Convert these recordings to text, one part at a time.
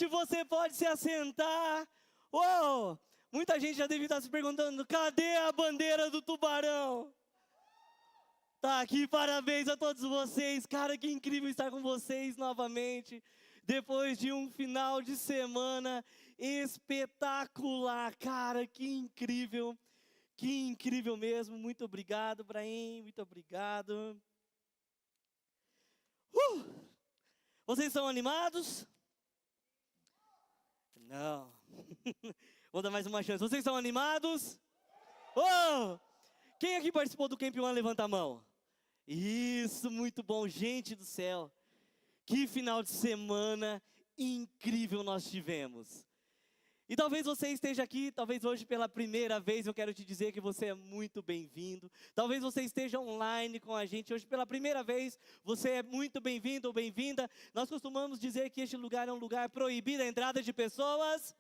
noite, você pode se assentar. Uou! Muita gente já deve estar se perguntando, cadê a bandeira do Tubarão? Tá aqui, parabéns a todos vocês. Cara, que incrível estar com vocês novamente. Depois de um final de semana espetacular. Cara, que incrível. Que incrível mesmo. Muito obrigado, Brahim. Muito obrigado. Vocês estão animados? Não. Vou dar mais uma chance. Vocês estão animados? Oh! Quem aqui participou do Camp One, levanta a mão. Isso, muito bom. Gente do céu. Que final de semana incrível nós tivemos. E talvez você esteja aqui, talvez hoje pela primeira vez, eu quero te dizer que você é muito bem-vindo. Talvez você esteja online com a gente hoje pela primeira vez, você é muito bem-vindo ou bem-vinda. Nós costumamos dizer que este lugar é um lugar proibido a entrada de pessoas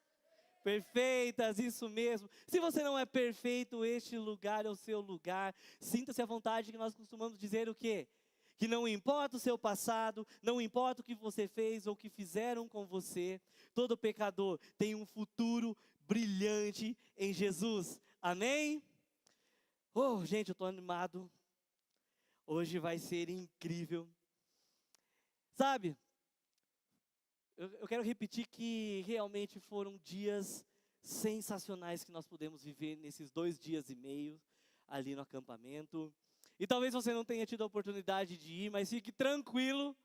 perfeitas, isso mesmo. Se você não é perfeito, este lugar é o seu lugar. Sinta-se à vontade, que nós costumamos dizer o quê? Que não importa o seu passado, não importa o que você fez ou o que fizeram com você, todo pecador tem um futuro brilhante em Jesus. Amém? Oh, gente, eu estou animado. Hoje vai ser incrível. Sabe, eu quero repetir que realmente foram dias sensacionais que nós pudemos viver nesses 2 dias e meio ali no acampamento. E talvez você não tenha tido a oportunidade de ir, mas fique tranquilo,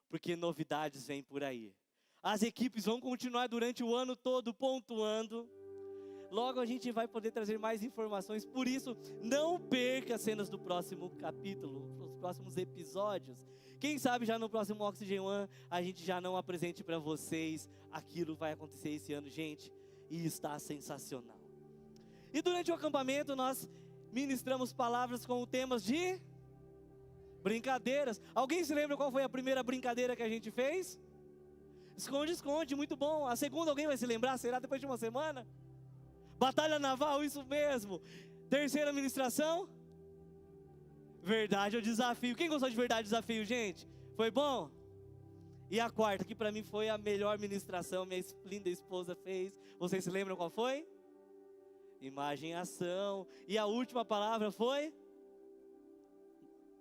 porque novidades vêm por aí. As equipes vão continuar durante o ano todo pontuando. Logo a gente vai poder trazer mais informações, por isso não perca as cenas do próximo capítulo, os próximos episódios. Quem sabe já no próximo Oxygen One a gente já não apresente para vocês aquilo vai acontecer esse ano, gente, e está sensacional. E durante o acampamento nós ministramos palavras com temas de brincadeiras. Alguém se lembra qual foi a primeira brincadeira que a gente fez? Esconde, esconde, muito bom. A segunda alguém vai se lembrar? Será depois de uma semana? Batalha naval, isso mesmo. Terceira ministração? Verdade ou desafio? Quem gostou de verdade ou desafio, gente? Foi bom? E a quarta, que para mim foi a melhor ministração, minha linda esposa fez. Vocês se lembram qual foi? Imagem e ação. E a última palavra foi?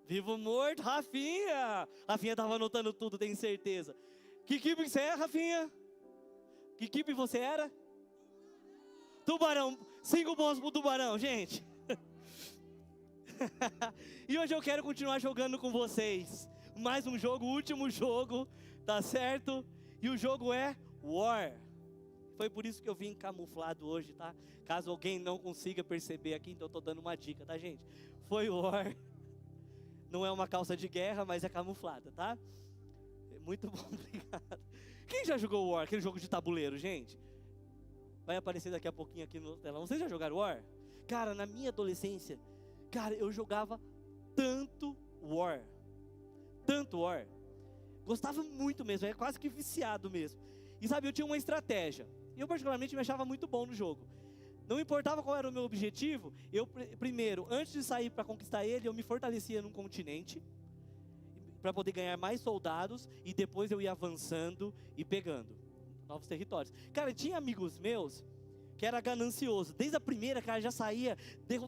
Vivo morto, Rafinha. Rafinha estava anotando tudo, tenho certeza. Que equipe você é, Rafinha? Que equipe você era? Tubarão. 5 pontos pro Tubarão, gente. E hoje eu quero continuar jogando com vocês. Mais um jogo, o último jogo, tá certo? E o jogo é War. Foi por isso que eu vim camuflado hoje, tá? Caso alguém não consiga perceber aqui, então eu tô dando uma dica, tá, gente? Foi War. Não é uma calça de guerra, mas é camuflada, tá? Muito bom, obrigado. Quem já jogou War? Aquele jogo de tabuleiro, gente? Vai aparecer daqui a pouquinho aqui no telão. Vocês já jogaram War? Cara, na minha adolescência, cara, eu jogava tanto War. Tanto War. Gostava muito mesmo, é quase que viciado mesmo. E sabe, eu tinha uma estratégia. Eu particularmente me achava muito bom no jogo. Não importava qual era o meu objetivo, eu primeiro, antes de sair para conquistar ele, eu me fortalecia num continente, para poder ganhar mais soldados, e depois eu ia avançando e pegando novos territórios. Cara, tinha amigos meus que era ganancioso. Desde a primeira, cara, já saía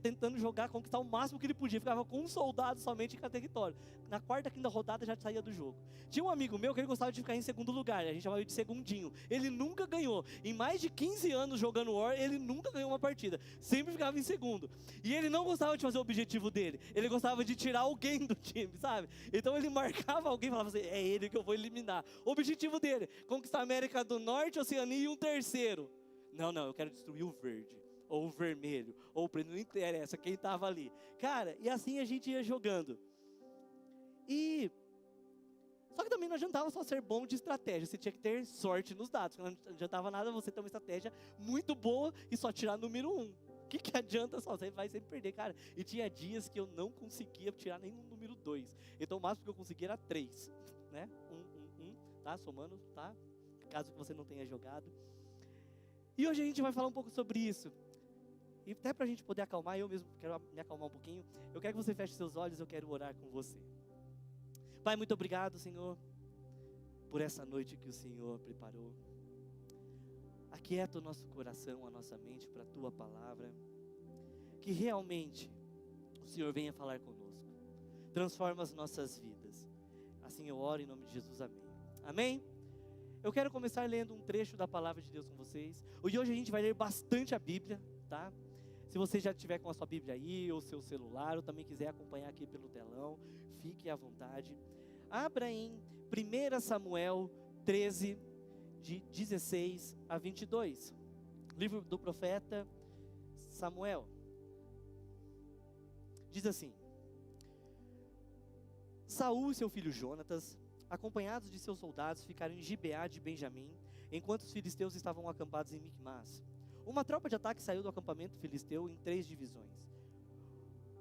tentando jogar, conquistar o máximo que ele podia. Ficava com um soldado somente em cada território. Na quarta, quinta rodada já saía do jogo. Tinha um amigo meu que ele gostava de ficar em segundo lugar. A gente chamava de segundinho. Ele nunca ganhou. Em mais de 15 anos jogando War, ele nunca ganhou uma partida. Sempre ficava em segundo. E ele não gostava de fazer o objetivo dele. Ele gostava de tirar alguém do time, sabe? Então ele marcava alguém e falava assim, é ele que eu vou eliminar. O objetivo dele, conquistar a América do Norte, Oceania e um terceiro. Não, eu quero destruir o verde, ou o vermelho, ou o preto, não interessa quem estava ali. Cara, e assim a gente ia jogando. Só que também não adiantava só ser bom de estratégia, você tinha que ter sorte nos dados. Não adiantava nada você ter uma estratégia muito boa e só tirar número 1. O que adianta só? Você vai sempre perder, cara. E tinha dias que eu não conseguia tirar nem no número 2. Então o máximo que eu conseguia era 3, né? 1, tá? Somando, tá? Caso você não tenha jogado. E hoje a gente vai falar um pouco sobre isso. E até para a gente poder acalmar, eu mesmo quero me acalmar um pouquinho. Eu quero que você feche seus olhos, eu quero orar com você. Pai, muito obrigado, Senhor, por essa noite que o Senhor preparou. aquieta o nosso coração, a nossa mente para a Tua palavra. Que realmente o Senhor venha falar conosco. Transforma as nossas vidas. Assim eu oro em nome de Jesus, amém. Amém? Eu quero começar lendo um trecho da palavra de Deus com vocês. Hoje a gente vai ler bastante a Bíblia, tá? Se você já tiver com a sua Bíblia aí, ou seu celular, ou também quiser acompanhar aqui pelo telão, fique à vontade. Abra em 1 Samuel 13, de 16 a 22. Livro do profeta Samuel. Diz assim: Saul e seu filho Jonatas, acompanhados de seus soldados, ficaram em Gibeá de Benjamim, enquanto os filisteus estavam acampados em Micmas. Uma tropa de ataque saiu do acampamento filisteu em 3 divisões.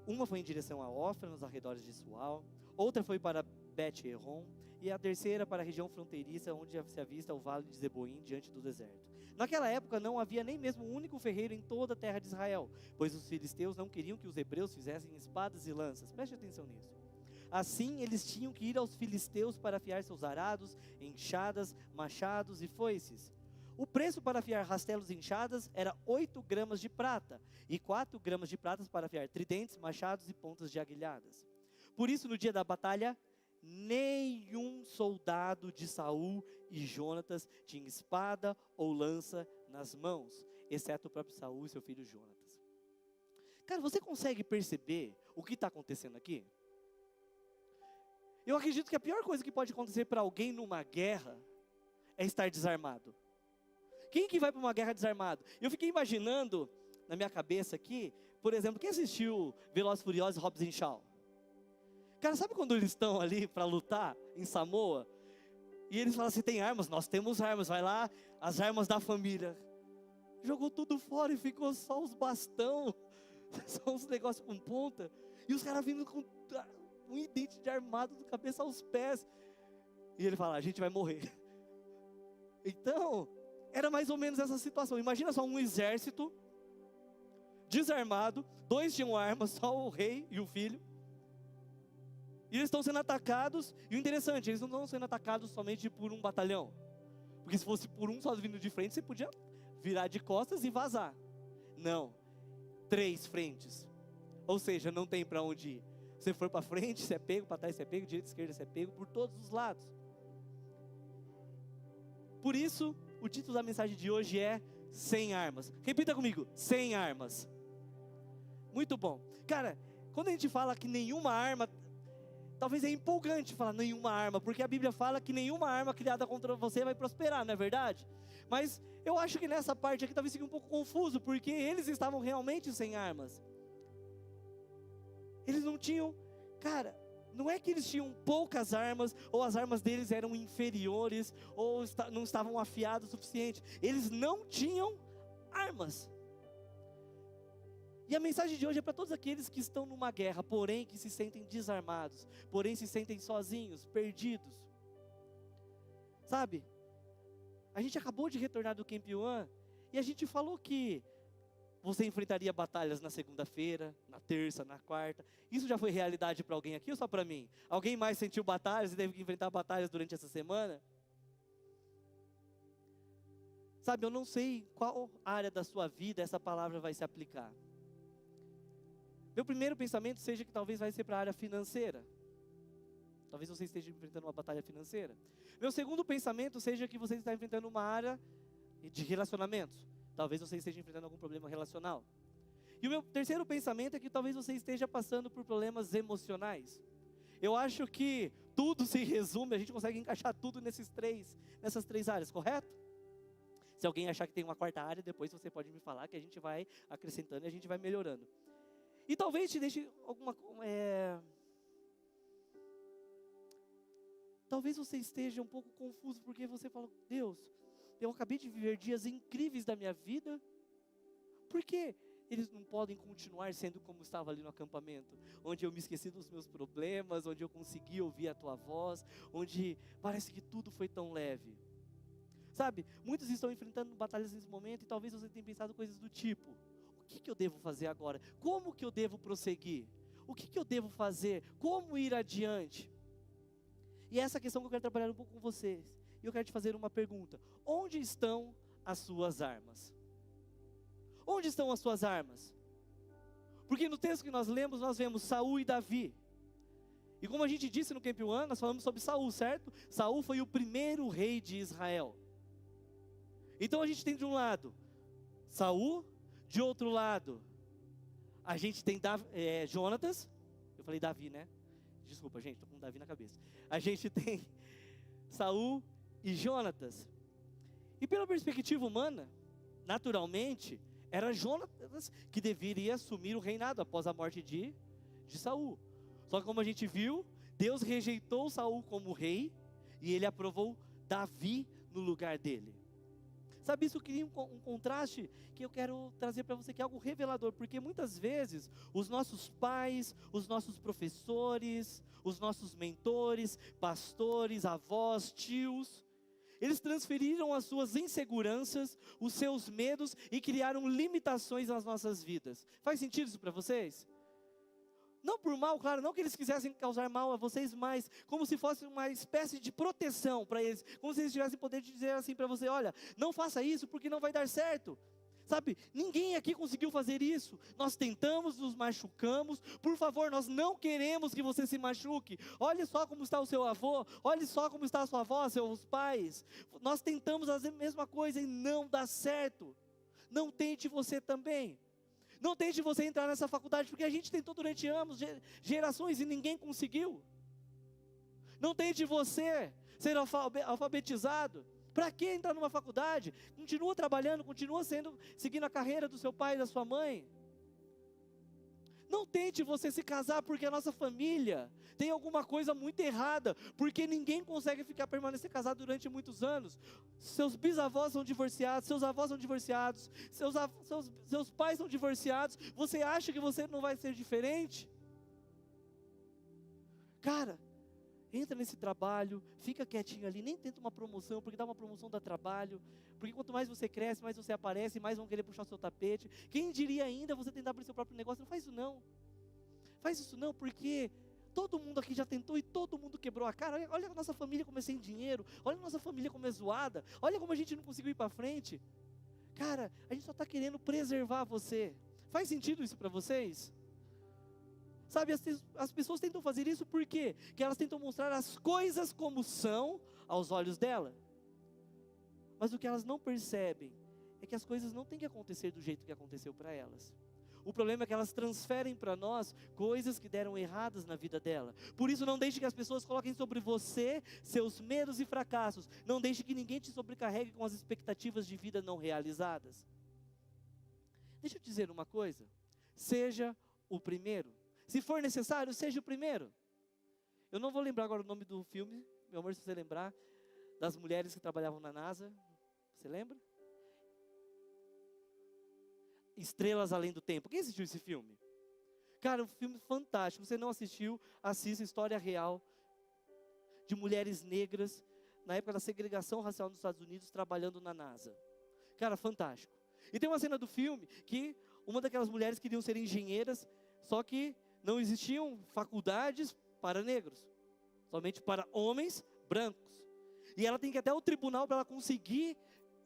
Uma foi em direção a Ofra, nos arredores de Sual, outra foi para Bet-Eron, e a terceira para a região fronteiriça, onde se avista o vale de Zeboim, diante do deserto. Naquela época não havia nem mesmo um único ferreiro em toda a terra de Israel, pois os filisteus não queriam que os hebreus fizessem espadas e lanças. Preste atenção nisso. Assim, eles tinham que ir aos filisteus para afiar seus arados, enxadas, machados e foices. O preço para afiar rastelos e enxadas era 8 gramas de prata, e 4 gramas de prata para afiar tridentes, machados e pontas de aguilhadas. Por isso, no dia da batalha, nenhum soldado de Saul e Jonatas tinha espada ou lança nas mãos, exceto o próprio Saul e seu filho Jonatas. Cara, você consegue perceber o que está acontecendo aqui? Eu acredito que a pior coisa que pode acontecer para alguém numa guerra é estar desarmado. Quem que vai para uma guerra desarmado? Eu fiquei imaginando na minha cabeça aqui, por exemplo, quem assistiu Velozes e Furiosos e Hobbs and Shaw? Cara, sabe quando eles estão ali para lutar em Samoa? E eles falam assim, tem armas? Nós temos armas, vai lá, as armas da família. Jogou tudo fora e ficou só os bastão, só os negócios com ponta. E os caras vindo com um idente de armado do cabeça aos pés. E ele fala, a gente vai morrer. Então, era mais ou menos essa situação. Imagina só um exército desarmado, 2 tinham armas, só o rei e o filho. E eles estão sendo atacados, e o interessante, eles não estão sendo atacados somente por um batalhão. Porque se fosse por um só vindo de frente, você podia virar de costas e vazar. Não, 3 frentes. Ou seja, não tem para onde ir. Você for para frente, você é pego, para trás você é pego, direita e esquerda você é pego, por todos os lados. Por isso, o título da mensagem de hoje é Sem Armas. Repita comigo, sem armas. Muito bom. Cara, quando a gente fala que nenhuma arma, talvez é empolgante falar nenhuma arma, porque a Bíblia fala que nenhuma arma criada contra você vai prosperar, não é verdade? Mas eu acho que nessa parte aqui talvez fique um pouco confuso, porque eles estavam realmente sem armas. Eles não tinham, cara, não é que eles tinham poucas armas, ou as armas deles eram inferiores, ou não estavam afiadas o suficiente. Eles não tinham armas. E a mensagem de hoje é para todos aqueles que estão numa guerra, porém que se sentem desarmados, porém se sentem sozinhos, perdidos. Sabe, a gente acabou de retornar do Camp One, e a gente falou que você enfrentaria batalhas na segunda-feira, na terça, na quarta. Isso já foi realidade para alguém aqui ou só para mim? Alguém mais sentiu batalhas e teve que enfrentar batalhas durante essa semana? Sabe, eu não sei qual área da sua vida essa palavra vai se aplicar. Meu primeiro pensamento seja que talvez vai ser para a área financeira. Talvez você esteja enfrentando uma batalha financeira. Meu segundo pensamento seja que você está enfrentando uma área de relacionamentos. Talvez você esteja enfrentando algum problema relacional. E o meu terceiro pensamento é que talvez você esteja passando por problemas emocionais. Eu acho que tudo se resume, a gente consegue encaixar tudo nessas três áreas, correto? Se alguém achar que tem uma quarta área, depois você pode me falar que a gente vai acrescentando e a gente vai melhorando. E talvez te deixe talvez você esteja um pouco confuso, porque você fala, Deus, eu acabei de viver dias incríveis da minha vida, por que eles não podem continuar sendo como estava ali no acampamento? Onde eu me esqueci dos meus problemas, onde eu consegui ouvir a tua voz, onde parece que tudo foi tão leve. Sabe, muitos estão enfrentando batalhas nesse momento e talvez você tenha pensado coisas do tipo, o que eu devo fazer agora? Como que eu devo prosseguir? O que eu devo fazer? Como ir adiante? E essa questão que eu quero trabalhar um pouco com vocês. E eu quero te fazer uma pergunta. Onde estão as suas armas. Onde estão as suas armas? Porque no texto que nós lemos, nós vemos Saul e Davi. E como a gente disse no Camp One, nós falamos sobre Saul, certo? Saul foi o primeiro rei de Israel. Então a gente tem de um lado Saul, de outro lado a gente tem Jonatas. Eu falei Davi, né? Desculpa, gente, estou com Davi na cabeça. A gente tem Saul e Jonatas. E pela perspectiva humana, naturalmente, era Jonatas que deveria assumir o reinado após a morte de Saul. Só que como a gente viu, Deus rejeitou Saul como rei e ele aprovou Davi no lugar dele. Sabe, isso cria um contraste que eu quero trazer para você, que é algo revelador, porque muitas vezes os nossos pais, os nossos professores, os nossos mentores, pastores, avós, tios, eles transferiram as suas inseguranças, os seus medos e criaram limitações nas nossas vidas. Faz sentido isso para vocês? Não por mal, claro, não que eles quisessem causar mal a vocês, mas como se fosse uma espécie de proteção para eles. Como se eles tivessem poder de dizer assim para você: olha, não faça isso porque não vai dar certo. Sabe, ninguém aqui conseguiu fazer isso. Nós tentamos, nos machucamos. Por favor, nós não queremos que você se machuque. Olhe só como está o seu avô, olhe só como está a sua avó, seus pais. Nós tentamos fazer a mesma coisa e não dá certo. Não tente você também. Não tente você entrar nessa faculdade, porque a gente tentou durante anos, gerações, e ninguém conseguiu. Não tente você ser alfabetizado. Para que entrar numa faculdade? Continua trabalhando, continua seguindo a carreira do seu pai e da sua mãe. Não tente você se casar porque a nossa família tem alguma coisa muito errada, porque ninguém consegue permanecer casado durante muitos anos. Seus bisavós são divorciados, seus avós são divorciados, seus pais são divorciados. Você acha que você não vai ser diferente? Cara, entra nesse trabalho, fica quietinho ali, nem tenta uma promoção, porque dar uma promoção dá trabalho. Porque quanto mais você cresce, mais você aparece, mais vão querer puxar o seu tapete. Quem diria ainda você tentar abrir seu próprio negócio? Não faz isso não. Faz isso não, porque todo mundo aqui já tentou e todo mundo quebrou a cara. Olha a nossa família como é sem dinheiro, olha a nossa família como é zoada, olha como a gente não conseguiu ir para frente. Cara, a gente só está querendo preservar você. Faz sentido isso para vocês? Sabe, as pessoas tentam fazer isso por quê? Porque elas tentam mostrar as coisas como são aos olhos dela. Mas o que elas não percebem é que as coisas não têm que acontecer do jeito que aconteceu para elas. O problema é que elas transferem para nós coisas que deram erradas na vida dela. Por isso não deixe que as pessoas coloquem sobre você seus medos e fracassos. Não deixe que ninguém te sobrecarregue com as expectativas de vida não realizadas. Deixa eu te dizer uma coisa. Seja o primeiro. Se for necessário, seja o primeiro. Eu não vou lembrar agora o nome do filme, meu amor, se você lembrar, das mulheres que trabalhavam na NASA. Você lembra? Estrelas Além do Tempo. Quem assistiu esse filme? Cara, um filme fantástico. Se você não assistiu, assista. História real de mulheres negras na época da segregação racial nos Estados Unidos, trabalhando na NASA. Cara, fantástico. E tem uma cena do filme que uma daquelas mulheres queriam ser engenheiras, só que não existiam faculdades para negros, somente para homens brancos. E ela tem que ir até o tribunal para ela conseguir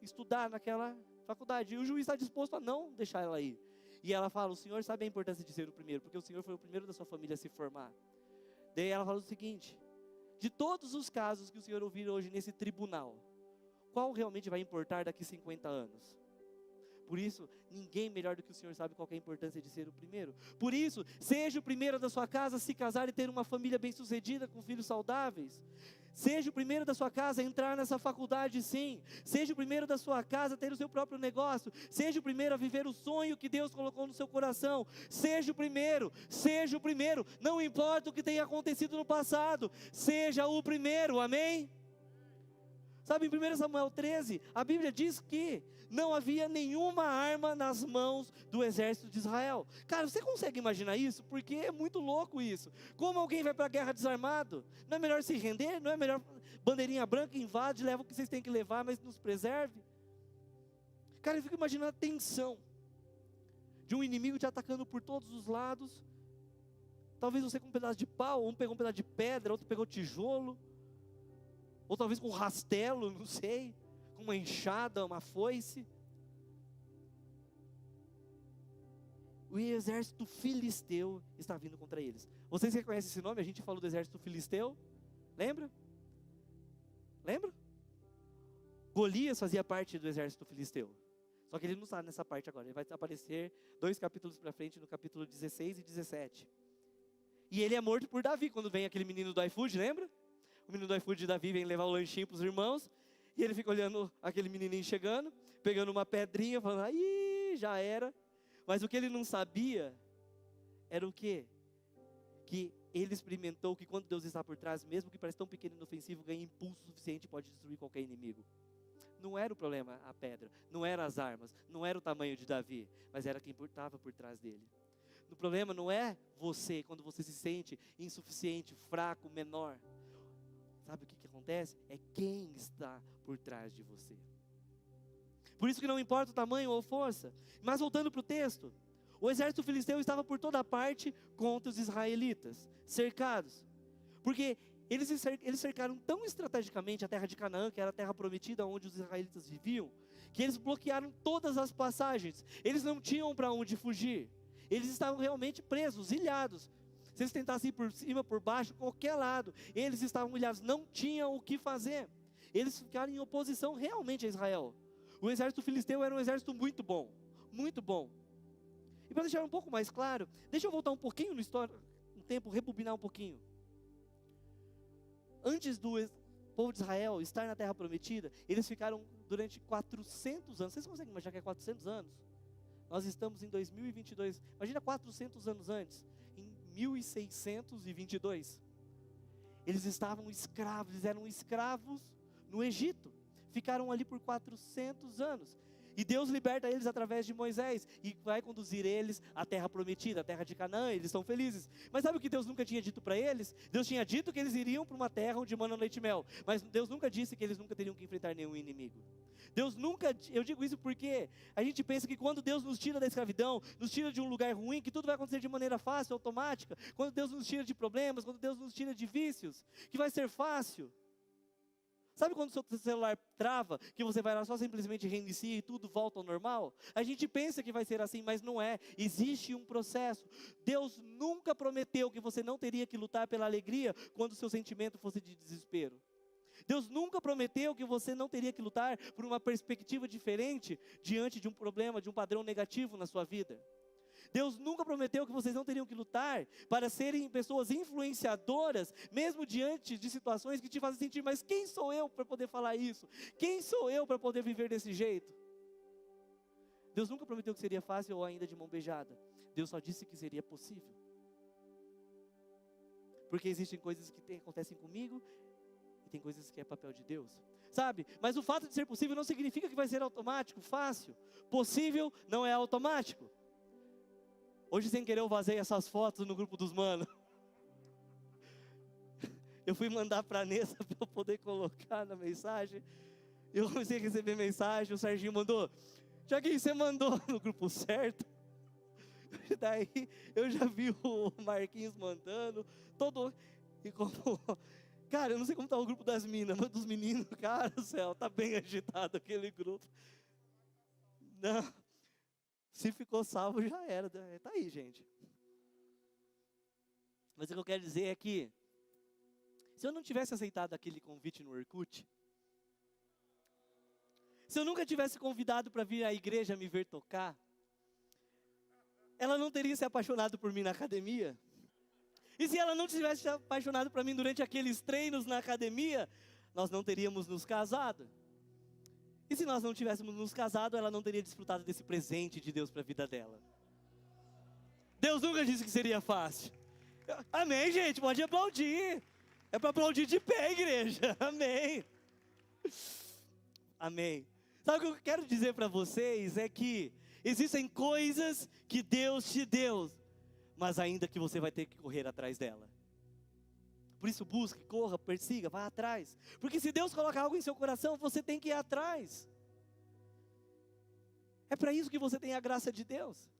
estudar naquela faculdade. E o juiz está disposto a não deixar ela ir. E ela fala: o senhor sabe a importância de ser o primeiro, porque o senhor foi o primeiro da sua família a se formar. Daí ela fala o seguinte: de todos os casos que o senhor ouvir hoje nesse tribunal, qual realmente vai importar daqui 50 anos? Por isso, ninguém melhor do que o Senhor sabe qual é a importância de ser o primeiro. Por isso, seja o primeiro da sua casa a se casar e ter uma família bem-sucedida com filhos saudáveis. Seja o primeiro da sua casa a entrar nessa faculdade, sim. Seja o primeiro da sua casa a ter o seu próprio negócio. Seja o primeiro a viver o sonho que Deus colocou no seu coração. Seja o primeiro, seja o primeiro. Não importa o que tenha acontecido no passado, seja o primeiro, amém? Sabe, em 1 Samuel 13, a Bíblia diz que não havia nenhuma arma nas mãos do exército de Israel. Cara, você consegue imaginar isso? Porque é muito louco isso. Como alguém vai para a guerra desarmado? Não é melhor se render? Não é melhor bandeirinha branca, invade, leva o que vocês têm que levar, mas nos preserve? Cara, eu fico imaginando a tensão de um inimigo te atacando por todos os lados. Talvez você com um pedaço de pau, um pegou um pedaço de pedra, outro pegou tijolo, ou talvez com um rastelo, não sei. com uma enxada, uma foice. O exército filisteu está vindo contra eles. Vocês reconhecem esse nome? A gente falou do exército filisteu. Lembra? Lembra? Golias fazia parte do exército filisteu. Só que ele não está nessa parte agora. Ele vai aparecer 2 capítulos para frente, no capítulo 16 e 17. E ele é morto por Davi, quando vem aquele menino do iFood, lembra? O menino do iFood de Davi vem levar o lanchinho para os irmãos. E ele fica olhando aquele menininho chegando, pegando uma pedrinha, falando, aí já era. Mas o que ele não sabia era o quê? Que ele experimentou que quando Deus está por trás, mesmo que pareça tão pequeno e inofensivo, ganha impulso suficiente e pode destruir qualquer inimigo. Não era o problema a pedra, não eram as armas, não era o tamanho de Davi, mas era quem estava por trás dele. O problema não é você, quando você se sente insuficiente, fraco, menor. Sabe o que acontece? É quem está por trás de você. Por isso que não importa o tamanho ou força. Mas voltando para o texto, o exército filisteu estava por toda parte contra os israelitas, cercados. Porque eles cercaram tão estrategicamente a terra de Canaã, que era a terra prometida onde os israelitas viviam, que eles bloquearam todas as passagens. Eles não tinham para onde fugir. Eles estavam realmente presos, ilhados. Se eles tentassem ir por cima, por baixo, qualquer lado, eles estavam ilhados, não tinham o que fazer. Eles ficaram em oposição realmente a Israel. O exército filisteu era um exército muito bom, muito bom. E para deixar um pouco mais claro, deixa eu voltar um pouquinho no tempo, rebobinar um pouquinho. Antes do povo de Israel estar na terra prometida, eles ficaram durante 400 anos. Vocês conseguem imaginar que é 400 anos? Nós estamos em 2022, imagina 400 anos antes, em 1622. Eles estavam escravos, eles eram escravos no Egito. Ficaram ali por 400 anos. E Deus liberta eles através de Moisés. E vai conduzir eles à terra prometida, à terra de Canaã. Eles estão felizes. Mas sabe o que Deus nunca tinha dito para eles? Deus tinha dito que eles iriam para uma terra onde mana leite e mel. Mas Deus nunca disse que eles nunca teriam que enfrentar nenhum inimigo. Deus nunca, eu digo isso porque a gente pensa que quando Deus nos tira da escravidão, nos tira de um lugar ruim, que tudo vai acontecer de maneira fácil, automática. Quando Deus nos tira de problemas, quando Deus nos tira de vícios, que vai ser fácil. Sabe quando o seu celular trava, que você vai lá só simplesmente reinicia e tudo volta ao normal? A gente pensa que vai ser assim, mas não é. Existe um processo. Deus nunca prometeu que você não teria que lutar pela alegria quando o seu sentimento fosse de desespero. Deus nunca prometeu que você não teria que lutar por uma perspectiva diferente diante de um problema, de um padrão negativo na sua vida. Deus nunca prometeu que vocês não teriam que lutar para serem pessoas influenciadoras, mesmo diante de situações que te fazem sentir, mas quem sou eu para poder falar isso? Quem sou eu para poder viver desse jeito? Deus nunca prometeu que seria fácil ou ainda de mão beijada. Deus só disse que seria possível. Porque existem coisas que acontecem comigo e tem coisas que é papel de Deus. Sabe? Mas o fato de ser possível não significa que vai ser automático, fácil. Possível não é automático. Hoje, sem querer, eu vazei essas fotos no grupo dos manos. Eu fui mandar para a Nessa para eu poder colocar na mensagem. Eu comecei a receber mensagem, o Serginho mandou. Tiaguinho, você mandou no grupo certo? Daí eu já vi o Marquinhos mandando. E como... Cara, eu não sei como está o grupo das minas, mas dos meninos, cara do céu, tá bem agitado aquele grupo. Não. Se ficou salvo, já era. Está aí, gente. Mas o que eu quero dizer é que, se eu não tivesse aceitado aquele convite no Orkut, se eu nunca tivesse convidado para vir à igreja me ver tocar, ela não teria se apaixonado por mim na academia. E se ela não tivesse se apaixonado por mim durante aqueles treinos na academia, nós não teríamos nos casado. E se nós não tivéssemos nos casado, ela não teria desfrutado desse presente de Deus para a vida dela. Deus nunca disse que seria fácil. Amém, gente? Pode aplaudir. É para aplaudir de pé, igreja. Amém. Amém. Sabe o que eu quero dizer para vocês? É que existem coisas que Deus te deu, mas ainda que você vai ter que correr atrás dela. Por isso busque, corra, persiga, vá atrás. Porque se Deus coloca algo em seu coração, você tem que ir atrás. É para isso que você tem a graça de Deus.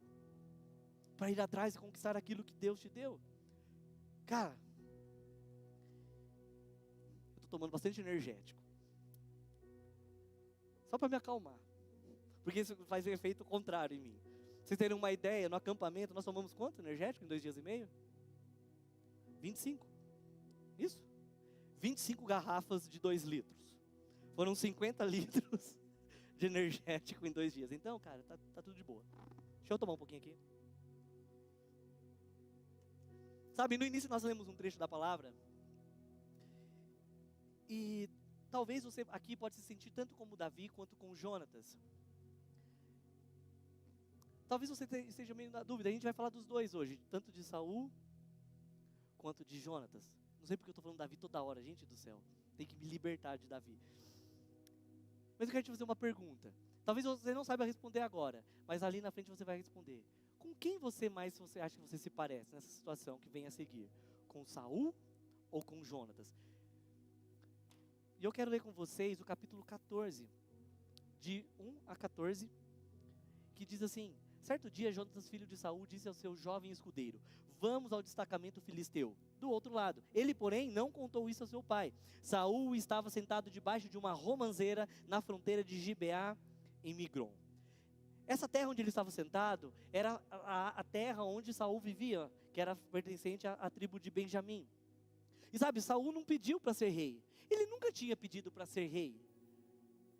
Para ir atrás e conquistar aquilo que Deus te deu. Cara, eu estou tomando bastante energético. Só para me acalmar. Porque isso faz um efeito contrário em mim. Vocês terem uma ideia, no acampamento, nós tomamos quanto energético em 2 dias e meio? 25. Isso? 25 garrafas de 2 litros. Foram 50 litros de energético em 2 dias. Então, cara, tá tudo de boa. Deixa eu tomar um pouquinho aqui. Sabe, no início nós lemos um trecho da palavra. E talvez você aqui pode se sentir tanto como Davi quanto como Jonatas. Talvez você esteja meio na dúvida. A gente vai falar dos dois hoje, tanto de Saul quanto de Jonatas. Não sei porque eu estou falando Davi toda hora, gente do céu. Tem que me libertar de Davi. Mas eu quero te fazer uma pergunta. Talvez você não saiba responder agora, mas ali na frente você vai responder. Com quem você acha que você se parece nessa situação que vem a seguir? Com Saul ou com Jonatas? E eu quero ler com vocês o capítulo 14, de 1 a 14, que diz assim: certo dia, Jonatas, filho de Saul, disse ao seu jovem escudeiro: vamos ao destacamento filisteu. Do outro lado, ele, porém, não contou isso ao seu pai. Saul estava sentado debaixo de uma romanceira na fronteira de Gibeá, em Migron. Essa terra onde ele estava sentado era a terra onde Saul vivia, que era pertencente à tribo de Benjamim. E sabe, Saul não pediu para ser rei. Ele nunca tinha pedido para ser rei.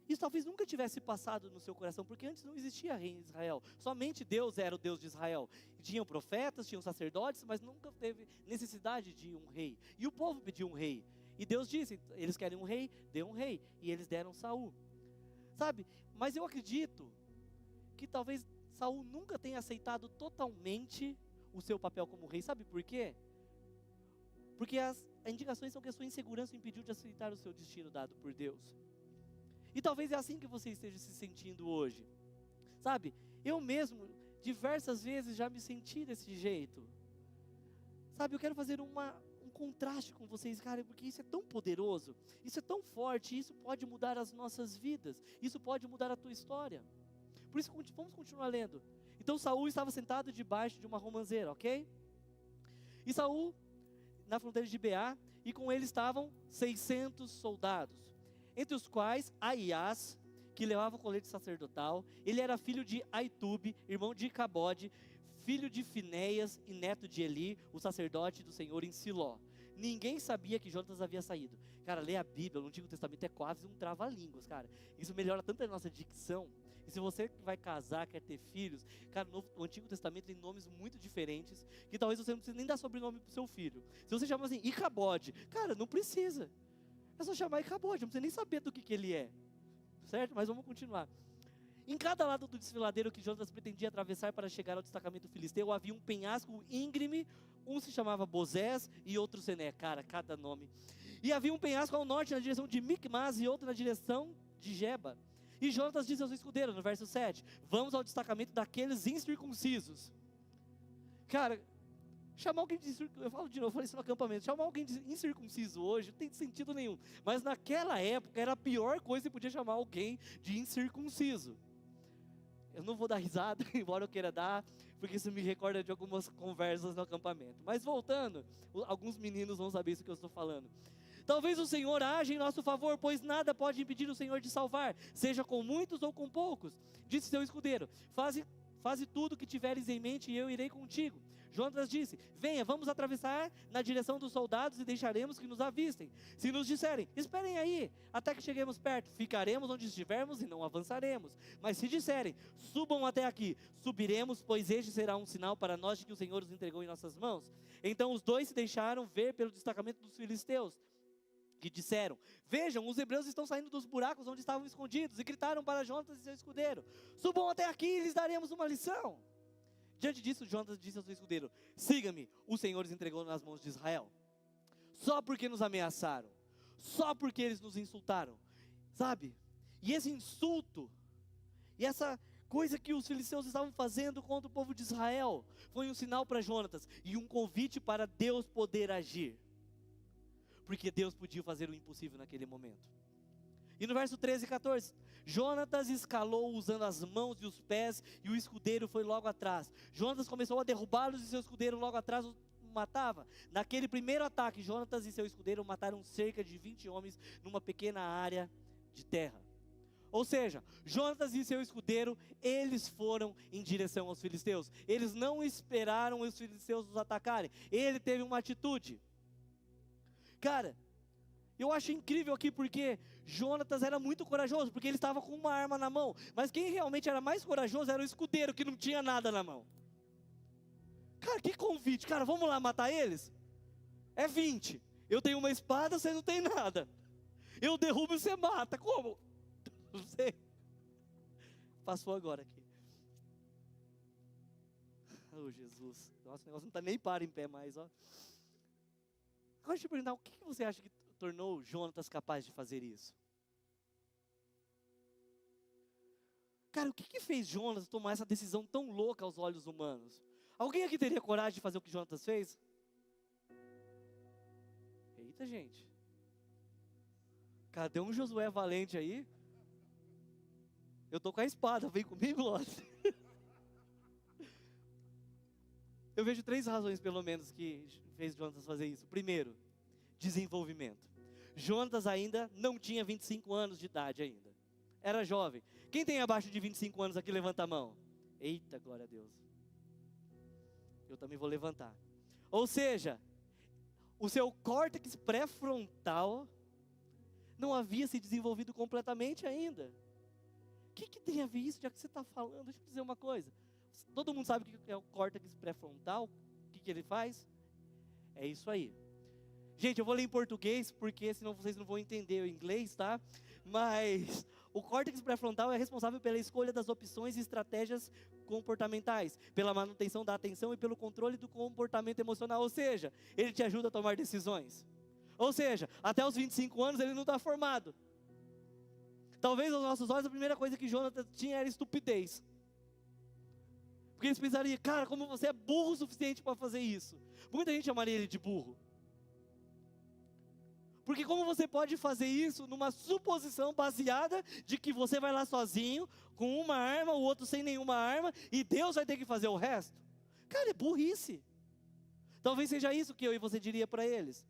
Isso talvez nunca tivesse passado no seu coração, porque antes não existia rei em Israel. Somente Deus era o Deus de Israel. Tinham profetas, tinham sacerdotes, mas nunca teve necessidade de um rei. E o povo pediu um rei. E Deus disse: eles querem um rei, dê um rei. E eles deram Saul. Sabe, mas eu acredito que talvez Saul nunca tenha aceitado totalmente o seu papel como rei. Sabe por quê? Porque as indicações são que a sua insegurança o impediu de aceitar o seu destino dado por Deus. E talvez é assim que você esteja se sentindo hoje. Sabe, eu mesmo diversas vezes já me senti desse jeito. Sabe, eu quero fazer um contraste com vocês, cara, porque isso é tão poderoso, isso é tão forte, isso pode mudar as nossas vidas, isso pode mudar a tua história. Por isso, vamos continuar lendo. Então Saul estava sentado debaixo de uma romanceira, ok? E Saul, na fronteira de Gibeá, e com ele estavam 600 soldados, entre os quais Aias, que levava o colete sacerdotal. Ele era filho de Aitube, irmão de Icabode, filho de Finéias e neto de Eli, o sacerdote do Senhor em Siló. Ninguém sabia que Jonatas havia saído. Cara, ler a Bíblia no Antigo Testamento é quase um trava-línguas, cara. Isso melhora tanto a nossa dicção. E se você vai casar, quer ter filhos, cara, no Antigo Testamento tem nomes muito diferentes, que talvez você não precise nem dar sobrenome para o seu filho. Se você chama assim, Icabode, cara, não precisa. É só chamar Icabode, não precisa nem saber do que ele é. Certo? Mas vamos continuar. Em cada lado do desfiladeiro que Jonatas pretendia atravessar para chegar ao destacamento filisteu, havia um penhasco íngreme, um se chamava Bozés e outro Sené. Cara, cada nome. E havia um penhasco ao norte na direção de Micmas e outro na direção de Geba. E Jonatas disse ao seu escudeiro, no verso 7, vamos ao destacamento daqueles incircuncisos. Cara, chamar alguém de incircunciso, eu falo de novo, eu falei isso no acampamento, chamar alguém de incircunciso hoje não tem sentido nenhum. Mas naquela época era a pior coisa que você podia chamar alguém de incircunciso. Eu não vou dar risada, embora eu queira dar, porque isso me recorda de algumas conversas no acampamento. Mas voltando, alguns meninos vão saber isso que eu estou falando. Talvez o Senhor haja em nosso favor, pois nada pode impedir o Senhor de salvar, seja com muitos ou com poucos. Disse seu escudeiro, faze tudo o que tiveres em mente e eu irei contigo. Jonatas disse, venha, vamos atravessar na direção dos soldados e deixaremos que nos avistem. Se nos disserem, esperem aí, até que cheguemos perto, ficaremos onde estivermos e não avançaremos. Mas se disserem, subam até aqui, subiremos, pois este será um sinal para nós de que o Senhor os entregou em nossas mãos. Então os dois se deixaram ver pelo destacamento dos filisteus, que disseram, vejam, os hebreus estão saindo dos buracos onde estavam escondidos, e gritaram para Jonatas e seu escudeiro, subam até aqui e lhes daremos uma lição. Diante disso, Jonatas disse ao seu escudeiro, siga-me, o Senhor os entregou nas mãos de Israel. Só porque nos ameaçaram, só porque eles nos insultaram, sabe? E esse insulto, e essa coisa que os filisteus estavam fazendo contra o povo de Israel, foi um sinal para Jonatas, e um convite para Deus poder agir. Porque Deus podia fazer o impossível naquele momento. E no verso 13 e 14, Jonatas escalou usando as mãos e os pés, e o escudeiro foi logo atrás. Jonatas começou a derrubá-los e seu escudeiro logo atrás o matava. Naquele primeiro ataque, Jonatas e seu escudeiro mataram cerca de 20 homens numa pequena área de terra. Ou seja, Jonatas e seu escudeiro, eles foram em direção aos filisteus. Eles não esperaram os filisteus os atacarem. Ele teve uma atitude. Cara, eu acho incrível aqui porque Jonatas era muito corajoso, porque ele estava com uma arma na mão. Mas quem realmente era mais corajoso era o escudeiro, que não tinha nada na mão. Cara, que convite. Cara, vamos lá matar eles? É 20. Eu tenho uma espada, você não tem nada. Eu derrubo e você mata. Como? Não sei. Passou agora aqui. Oh, Jesus. Nossa, o negócio não está nem em pé mais, ó. Agora deixa eu te perguntar, o que você acha que tornou Jonatas capaz de fazer isso? Cara, o que fez Jonatas tomar essa decisão tão louca aos olhos humanos? Alguém aqui teria coragem de fazer o que Jonatas fez? Eita, gente. Cadê um Josué valente aí? Eu tô com a espada, vem comigo, Lóis. Eu vejo 3 razões, pelo menos, que fez Jonatas fazer isso. Primeiro, desenvolvimento. Jonatas ainda não tinha 25 anos de idade ainda. Era jovem. Quem tem abaixo de 25 anos aqui, levanta a mão. Eita, glória a Deus. Eu também vou levantar. Ou seja, o seu córtex pré-frontal não havia se desenvolvido completamente ainda. O que tem a ver isso, já que você está falando? Deixa eu dizer uma coisa. Todo mundo sabe o que é o córtex pré-frontal? O que ele faz? É isso aí. Gente, eu vou ler em português, porque senão vocês não vão entender o inglês, tá? Mas o córtex pré-frontal é responsável pela escolha das opções e estratégias comportamentais, pela manutenção da atenção e pelo controle do comportamento emocional. Ou seja, ele te ajuda a tomar decisões. Ou seja, até os 25 anos ele não está formado. Talvez aos nossos olhos a primeira coisa que Jonatas tinha era estupidez. Porque eles pensariam, cara, como você é burro o suficiente para fazer isso? Muita gente chamaria ele de burro. Porque como você pode fazer isso numa suposição baseada de que você vai lá sozinho, com uma arma, o outro sem nenhuma arma, e Deus vai ter que fazer o resto? Cara, é burrice. Talvez seja isso que eu e você diria para eles.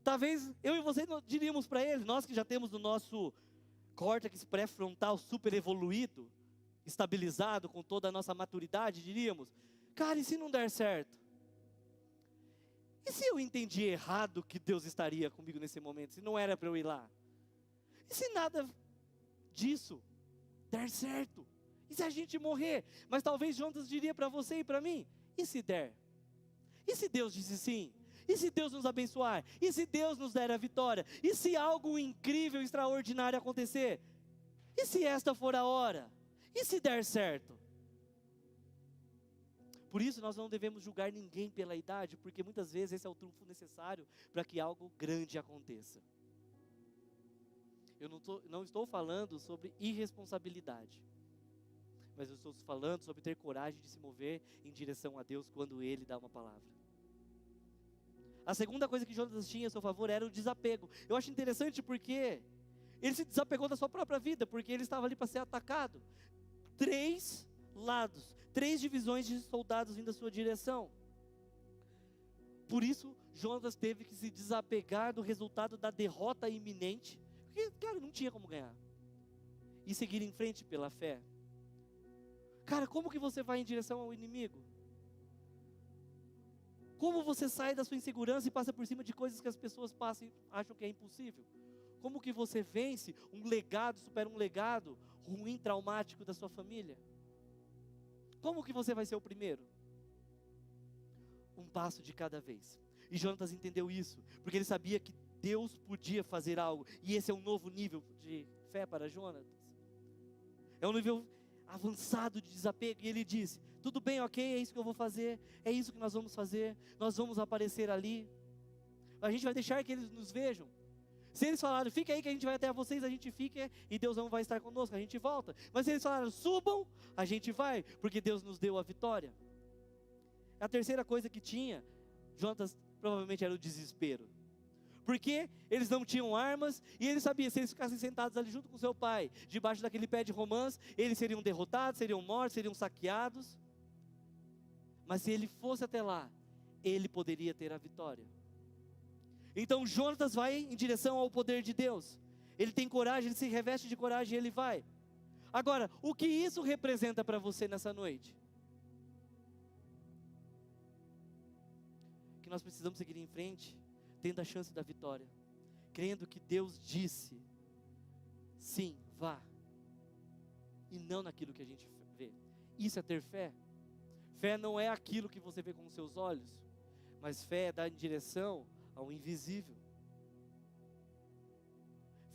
Talvez eu e você diríamos para eles, nós que já temos o nosso córtex pré-frontal super evoluído, estabilizado com toda a nossa maturidade, diríamos, cara, e se não der certo? E se eu entendi errado que Deus estaria comigo nesse momento, se não era para eu ir lá? E se nada disso der certo? E se a gente morrer? Mas talvez Jonatas diria para você e para mim, e se der? E se Deus disse sim? E se Deus nos abençoar? E se Deus nos der a vitória? E se algo incrível, extraordinário acontecer? E se esta for a hora? E se der certo? Por isso nós não devemos julgar ninguém pela idade, porque muitas vezes esse é o trunfo necessário para que algo grande aconteça. Eu não estou falando sobre irresponsabilidade, mas eu estou falando sobre ter coragem de se mover em direção a Deus quando Ele dá uma palavra. A segunda coisa que Jonatas tinha a seu favor era o desapego. Eu acho interessante porque ele se desapegou da sua própria vida, porque ele estava ali para ser atacado. 3 lados, 3 divisões de soldados vindo da sua direção. Por isso, Jonatas teve que se desapegar do resultado da derrota iminente, porque, cara, não tinha como ganhar. E seguir em frente pela fé. Cara, como que você vai em direção ao inimigo? Como você sai da sua insegurança e passa por cima de coisas que as pessoas passam e acham que é impossível? Como que você vence um legado, supera um legado ruim, traumático da sua família? Como que você vai ser o primeiro? Um passo de cada vez. E Jonatas entendeu isso, porque ele sabia que Deus podia fazer algo. E esse é um novo nível de fé para Jonatas. É um nível avançado de desapego. E ele disse, tudo bem, ok, é isso que eu vou fazer. É isso que nós vamos fazer. Nós vamos aparecer ali. A gente vai deixar que eles nos vejam. Se eles falaram, fica aí que a gente vai até vocês, a gente fica e Deus não vai estar conosco, a gente volta. Mas se eles falaram, subam, a gente vai, porque Deus nos deu a vitória. A terceira coisa que tinha, Jonatas provavelmente era o desespero. Porque eles não tinham armas e ele sabia, se eles ficassem sentados ali junto com seu pai, debaixo daquele pé de romãs, eles seriam derrotados, seriam mortos, seriam saqueados. Mas se ele fosse até lá, ele poderia ter a vitória. Então Jonatas vai em direção ao poder de Deus. ele tem coragem, ele se reveste de coragem e ele vai. Agora, o que isso representa para você nessa noite? Que nós precisamos seguir em frente, tendo a chance da vitória, crendo que Deus disse, sim, vá, e não naquilo que a gente vê. Isso é ter fé. Fé não é aquilo que você vê com os seus olhos, mas fé é dar em direção ao invisível.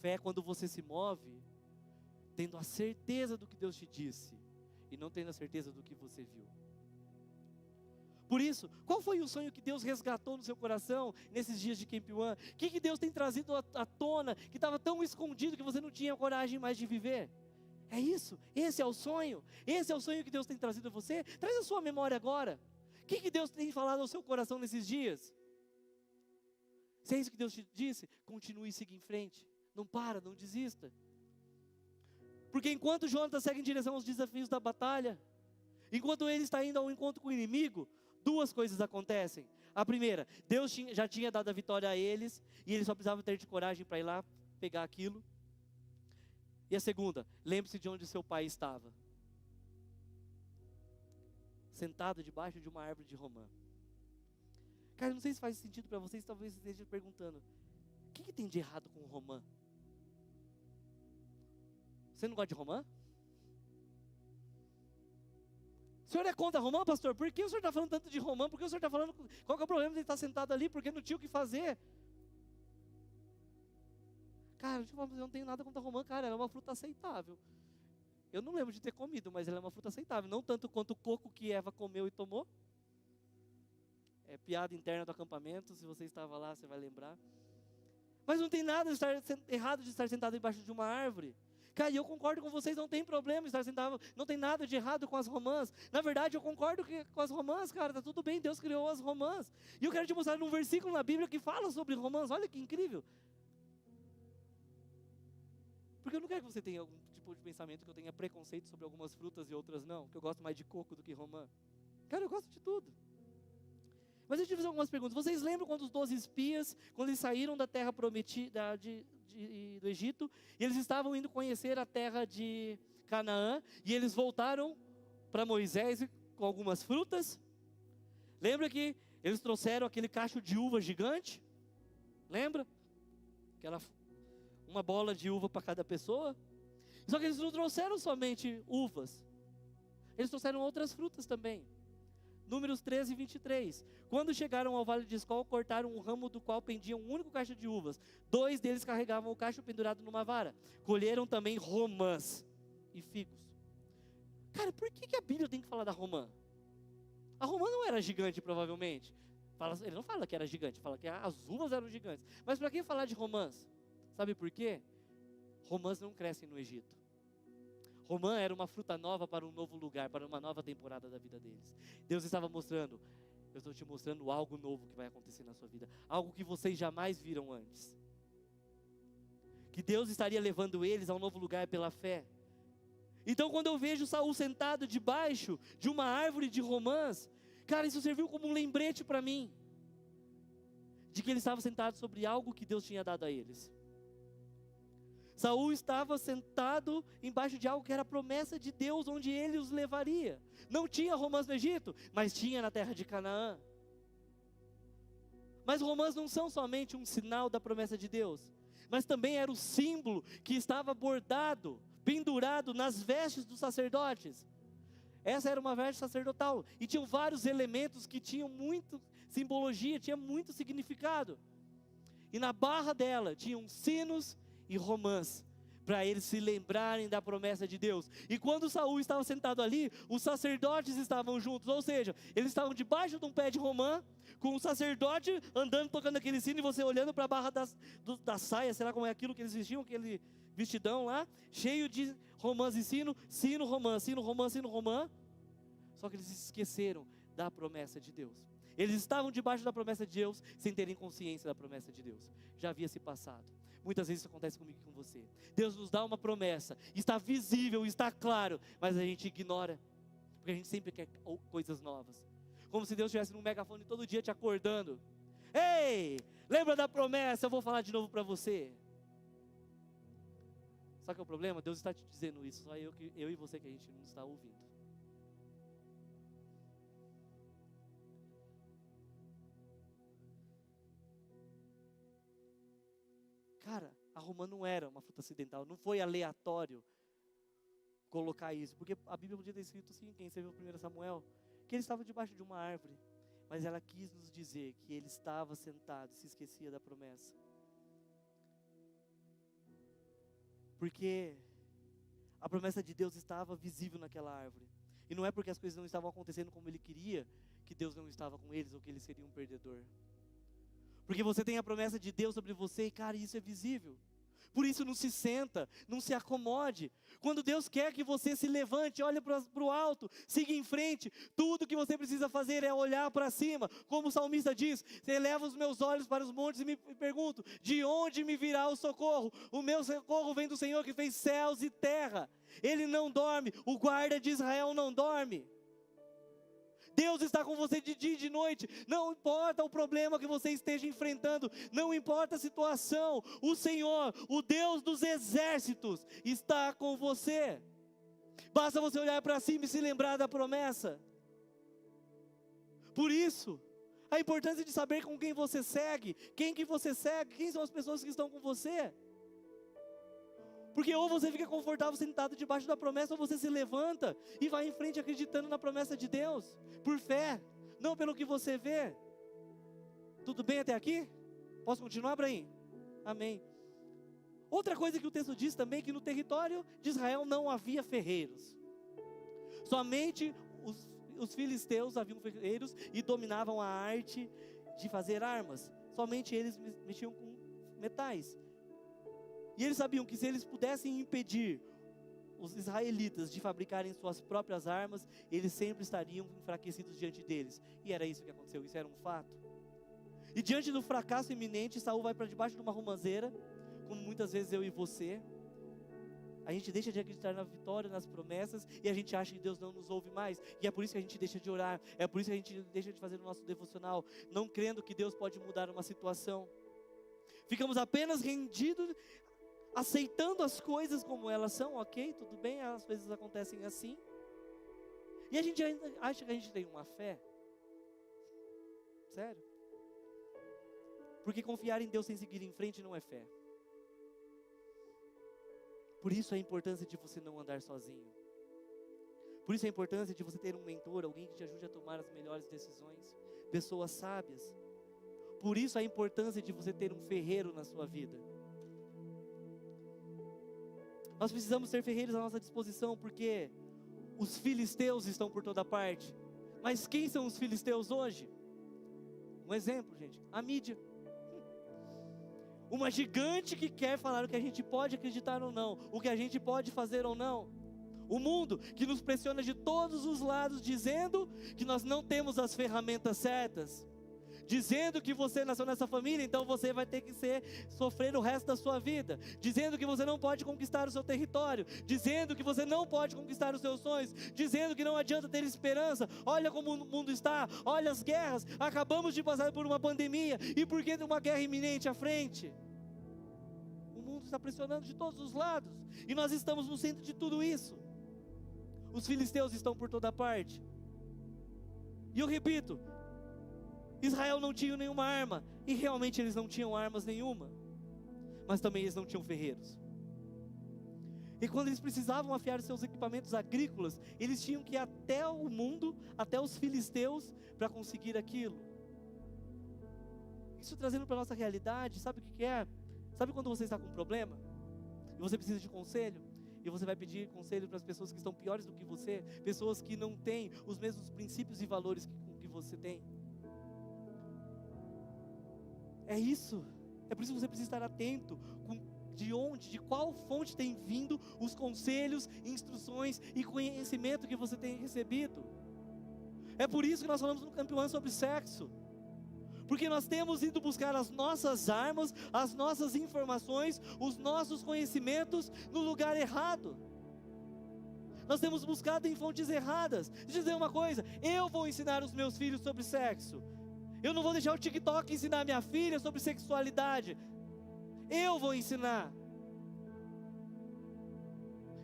Fé é quando você se move, tendo a certeza do que Deus te disse, e não tendo a certeza do que você viu. Por isso, qual foi o sonho que Deus resgatou no seu coração nesses dias de Camp One? O que Deus tem trazido à tona, que estava tão escondido que você não tinha coragem mais de viver? É isso, esse é o sonho que Deus tem trazido a você. Traz a sua memória agora. O que Deus tem falado ao seu coração nesses dias? Se é isso que Deus te disse, continue e siga em frente. Não para, não desista. Porque enquanto Jonatas segue em direção aos desafios da batalha, enquanto ele está indo ao encontro com o inimigo, duas coisas acontecem. A primeira, Deus já tinha dado a vitória a eles, e eles só precisavam ter de coragem para ir lá pegar aquilo. E a segunda, lembre-se de onde seu pai estava. Sentado debaixo de uma árvore de romã. Cara, não sei se faz sentido para vocês, talvez você esteja perguntando, o que tem de errado com o romã? Você não gosta de romã? O senhor é contra romã, pastor? Por que o senhor está falando tanto de romã? Por que o senhor está falando, qual que é o problema de ele estar sentado ali? Porque não tinha o que fazer. Cara, deixa eu falar, eu não tenho nada contra a romã, cara, ela é uma fruta aceitável. Eu não lembro de ter comido, mas ela é uma fruta aceitável. Não tanto quanto o coco que Eva comeu e tomou. É piada interna do acampamento, se você estava lá, você vai lembrar. Mas não tem nada errado de estar sentado embaixo de uma árvore. Cara, e eu concordo com vocês, não tem problema estar sentado, não tem nada de errado com as romãs. Na verdade, eu concordo com as romãs, cara, tá tudo bem, Deus criou as romãs. E eu quero te mostrar um versículo na Bíblia que fala sobre romãs, olha que incrível. Porque eu não quero que você tenha algum tipo de pensamento que eu tenha preconceito sobre algumas frutas e outras não, que eu gosto mais de coco do que romã. Cara, eu gosto de tudo. Mas deixa eu te fazer algumas perguntas. Vocês lembram quando os 12 espias, quando eles saíram da terra prometida do Egito, e eles estavam indo conhecer a terra de Canaã, e eles voltaram para Moisés com algumas frutas? Lembra que eles trouxeram aquele cacho de uva gigante? Lembra? Uma bola de uva para cada pessoa? Só que eles não trouxeram somente uvas, eles trouxeram outras frutas também. Números 13 e 23. Quando chegaram ao vale de Escol, cortaram um ramo do qual pendia um único cacho de uvas. 2 deles carregavam o cacho pendurado numa vara. Colheram também romãs e figos. Cara, por que a Bíblia tem que falar da romã? A romã não era gigante, provavelmente. Ele não fala que era gigante, fala que as uvas eram gigantes. Mas para que falar de romãs? Sabe por quê? Romãs não crescem no Egito. Romã era uma fruta nova para um novo lugar, para uma nova temporada da vida deles. Deus estava mostrando, eu estou te mostrando algo novo que vai acontecer na sua vida. Algo que vocês jamais viram antes. Que Deus estaria levando eles a um novo lugar pela fé. Então quando eu vejo Saul sentado debaixo de uma árvore de romãs, cara, isso serviu como um lembrete para mim. De que ele estava sentado sobre algo que Deus tinha dado a eles. Saul estava sentado embaixo de algo que era a promessa de Deus, onde ele os levaria. Não tinha romãs no Egito, mas tinha na terra de Canaã. Mas romãs não são somente um sinal da promessa de Deus, mas também era o símbolo que estava bordado, pendurado nas vestes dos sacerdotes. Essa era uma veste sacerdotal, e tinham vários elementos que tinham muita simbologia, tinha muito significado. E na barra dela tinham sinos e romãs, para eles se lembrarem da promessa de Deus. E quando Saul estava sentado ali, os sacerdotes estavam juntos, ou seja, eles estavam debaixo de um pé de romã, com o sacerdote andando, tocando aquele sino, e você olhando para a barra da saia, sei lá como é aquilo que eles vestiam, aquele vestidão lá, cheio de romãs e sino, romã, sino, romã, sino, romã. Só que eles esqueceram da promessa de Deus. Eles estavam debaixo da promessa de Deus, sem terem consciência da promessa de Deus. Já havia se passado. Muitas vezes isso acontece comigo e com você. Deus nos dá uma promessa, está visível, está claro, mas a gente ignora, porque a gente sempre quer coisas novas. Como se Deus estivesse num megafone todo dia te acordando. Ei, lembra da promessa? Eu vou falar de novo para você. Só que o problema, Deus está te dizendo isso, só eu e você que a gente não está ouvindo. Cara, a romã não era uma fruta acidental, não foi aleatório colocar isso, porque a Bíblia podia ter escrito assim, quem escreveu 1 Samuel, que ele estava debaixo de uma árvore, mas ela quis nos dizer que ele estava sentado e se esquecia da promessa. Porque a promessa de Deus estava visível naquela árvore. E não é porque as coisas não estavam acontecendo como ele queria, que Deus não estava com eles ou que eles seriam um perdedor. Porque você tem a promessa de Deus sobre você e, cara, isso é visível. Por isso não se senta, não se acomode. Quando Deus quer que você se levante, olhe para o alto, siga em frente. Tudo que você precisa fazer é olhar para cima. Como o salmista diz, eleva os meus olhos para os montes e me pergunto, de onde me virá o socorro? O meu socorro vem do Senhor que fez céus e terra. Ele não dorme, o guarda de Israel não dorme. Deus está com você de dia e de noite, não importa o problema que você esteja enfrentando, não importa a situação, o Senhor, o Deus dos exércitos, está com você. Basta você olhar para cima e se lembrar da promessa. Por isso, a importância de saber com quem você segue, quem que você segue, quem são as pessoas que estão com você. Porque ou você fica confortável sentado debaixo da promessa, ou você se levanta e vai em frente acreditando na promessa de Deus, por fé, não pelo que você vê. Tudo bem até aqui? Posso continuar, Abraim? Amém. Outra coisa que o texto diz também, que no território de Israel não havia ferreiros. Somente os filisteus haviam ferreiros e dominavam a arte de fazer armas. Somente eles mexiam com metais. E eles sabiam que se eles pudessem impedir os israelitas de fabricarem suas próprias armas, eles sempre estariam enfraquecidos diante deles. E era isso que aconteceu, isso era um fato. E diante do fracasso iminente, Saul vai para debaixo de uma romanceira, como muitas vezes eu e você. A gente deixa de acreditar na vitória, nas promessas, e a gente acha que Deus não nos ouve mais. E é por isso que a gente deixa de orar, é por isso que a gente deixa de fazer o nosso devocional, não crendo que Deus pode mudar uma situação. Ficamos apenas rendidos, aceitando as coisas como elas são, ok, tudo bem, as coisas acontecem assim. E a gente ainda acha que a gente tem uma fé. Sério? Porque confiar em Deus sem seguir em frente não é fé. Por isso a importância de você não andar sozinho. Por isso a importância de você ter um mentor, alguém que te ajude a tomar as melhores decisões. Pessoas sábias. Por isso a importância de você ter um ferreiro na sua vida. Nós precisamos ter ferreiros à nossa disposição, porque os filisteus estão por toda parte. Mas quem são os filisteus hoje? Um exemplo, gente, a mídia. Uma gigante que quer falar o que a gente pode acreditar ou não, o que a gente pode fazer ou não. O mundo que nos pressiona de todos os lados, dizendo que nós não temos as ferramentas certas. Dizendo que você nasceu nessa família, então você vai ter que sofrer o resto da sua vida. Dizendo que você não pode conquistar o seu território. Dizendo que você não pode conquistar os seus sonhos. Dizendo que não adianta ter esperança. Olha como o mundo está, olha as guerras. Acabamos de passar por uma pandemia. E por que uma guerra iminente à frente? O mundo está pressionando de todos os lados. E nós estamos no centro de tudo isso. Os filisteus estão por toda parte. E eu repito, Israel não tinha nenhuma arma, e realmente eles não tinham armas nenhuma, mas também eles não tinham ferreiros. E quando eles precisavam afiar seus equipamentos agrícolas, eles tinham que ir até o mundo, até os filisteus, para conseguir aquilo. Isso trazendo para a nossa realidade, sabe o que é? Sabe quando você está com um problema, e você precisa de conselho, e você vai pedir conselho para as pessoas que estão piores do que você, pessoas que não têm os mesmos princípios e valores que você tem. É isso, é por isso que você precisa estar atento de qual fonte tem vindo os conselhos, instruções e conhecimento que você tem recebido. É por isso que nós falamos no campeão sobre sexo, porque nós temos ido buscar as nossas armas, as nossas informações, os nossos conhecimentos no lugar errado. Nós temos buscado em fontes erradas. Deixa eu dizer uma coisa, eu vou ensinar os meus filhos sobre sexo. Eu não vou deixar o TikTok ensinar minha filha sobre sexualidade. Eu vou ensinar.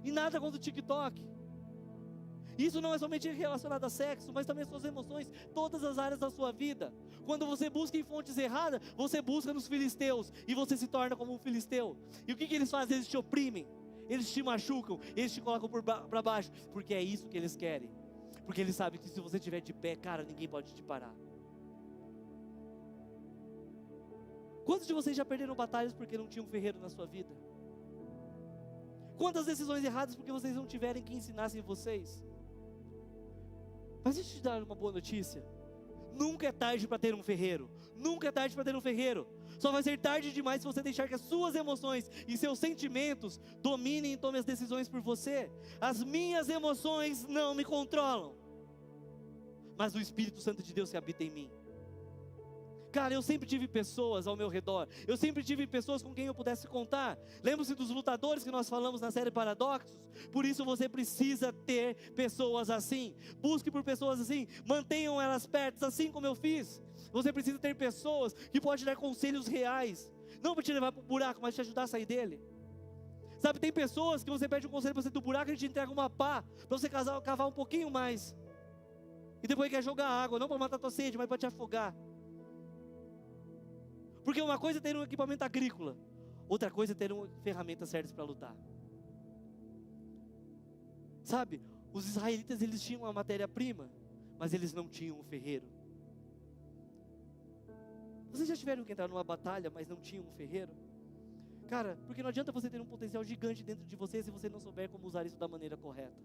E nada contra o TikTok. Isso não é somente relacionado a sexo, mas também às suas emoções, todas as áreas da sua vida. Quando você busca em fontes erradas, você busca nos filisteus, e você se torna como um filisteu. E o que eles fazem? Eles te oprimem, eles te machucam, eles te colocam para baixo, porque é isso que eles querem. Porque eles sabem que se você estiver de pé, cara, ninguém pode te parar. Quantos de vocês já perderam batalhas porque não tinham um ferreiro na sua vida? Quantas decisões erradas porque vocês não tiverem que ensinassem vocês? Mas deixa eu te dar uma boa notícia. Nunca é tarde para ter um ferreiro. Nunca é tarde para ter um ferreiro. Só vai ser tarde demais se você deixar que as suas emoções e seus sentimentos dominem e tomem as decisões por você. As minhas emoções não me controlam, mas o Espírito Santo de Deus que habita em mim. Cara, eu sempre tive pessoas ao meu redor. Eu sempre tive pessoas com quem eu pudesse contar. Lembre-se dos lutadores que nós falamos na série Paradoxos. Por isso você precisa ter pessoas assim. Busque por pessoas assim. Mantenham elas perto, assim como eu fiz. Você precisa ter pessoas que podem dar conselhos reais. Não para te levar para o buraco, mas te ajudar a sair dele. Sabe, tem pessoas que você pede um conselho para sair do buraco e ele te entrega uma pá para você cavar um pouquinho mais. E depois quer jogar água, não para matar a tua sede, mas para te afogar. Porque uma coisa é ter um equipamento agrícola, outra coisa é ter ferramentas certas para lutar. Sabe, os israelitas eles tinham a matéria-prima, mas eles não tinham um ferreiro. Vocês já tiveram que entrar numa batalha, mas não tinham um ferreiro? Cara, porque não adianta você ter um potencial gigante dentro de você se você não souber como usar isso da maneira correta.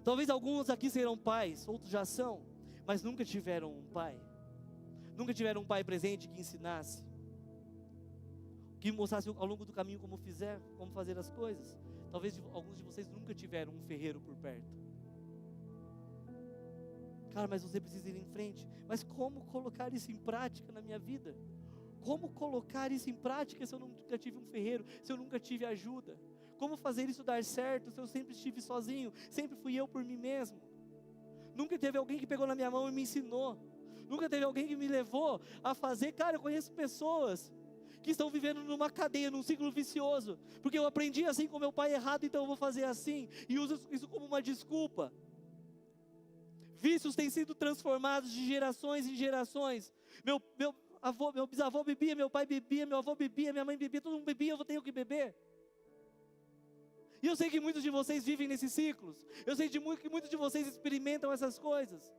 Talvez alguns aqui serão pais, outros já são, mas nunca tiveram um pai. Nunca tiveram um pai presente que ensinasse, que mostrasse ao longo do caminho como fazer as coisas. Talvez alguns de vocês nunca tiveram um ferreiro por perto. Cara, mas você precisa ir em frente. Mas como colocar isso em prática na minha vida? Como colocar isso em prática se eu nunca tive um ferreiro, se eu nunca tive ajuda? Como fazer isso dar certo se eu sempre estive sozinho, sempre fui eu por mim mesmo? Nunca teve alguém que pegou na minha mão e me ensinou. Nunca teve alguém que me levou a fazer. Cara, eu conheço pessoas que estão vivendo numa cadeia, num ciclo vicioso, porque eu aprendi assim com meu pai errado, então eu vou fazer assim, e uso isso como uma desculpa. Vícios têm sido transformados de gerações em gerações. Meu bisavô bebia, meu pai bebia, meu avô bebia, minha mãe bebia, todo mundo bebia, eu tenho que beber. E eu sei que muitos de vocês vivem nesses ciclos. Eu sei que muitos de vocês experimentam essas coisas.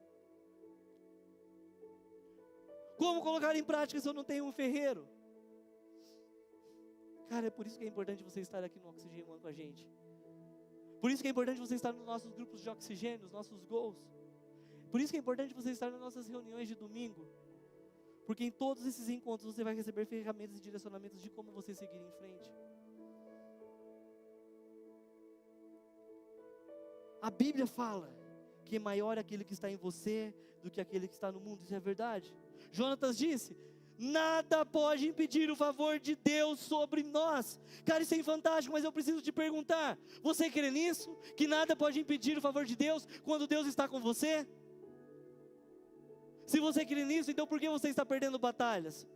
Como colocar em prática se eu não tenho um ferreiro? Cara, é por isso que é importante você estar aqui no Oxigênio com a gente. Por isso que é importante você estar nos nossos grupos de oxigênio, nos nossos gols. Por isso que é importante você estar nas nossas reuniões de domingo. Porque em todos esses encontros você vai receber ferramentas e direcionamentos de como você seguir em frente. A Bíblia fala que maior é aquele que está em você do que aquele que está no mundo. Isso é verdade. Jonatas disse: nada pode impedir o favor de Deus sobre nós. Cara, isso é fantástico, mas eu preciso te perguntar: você crê nisso? Que nada pode impedir o favor de Deus quando Deus está com você? Se você crê nisso, então por que você está perdendo batalhas?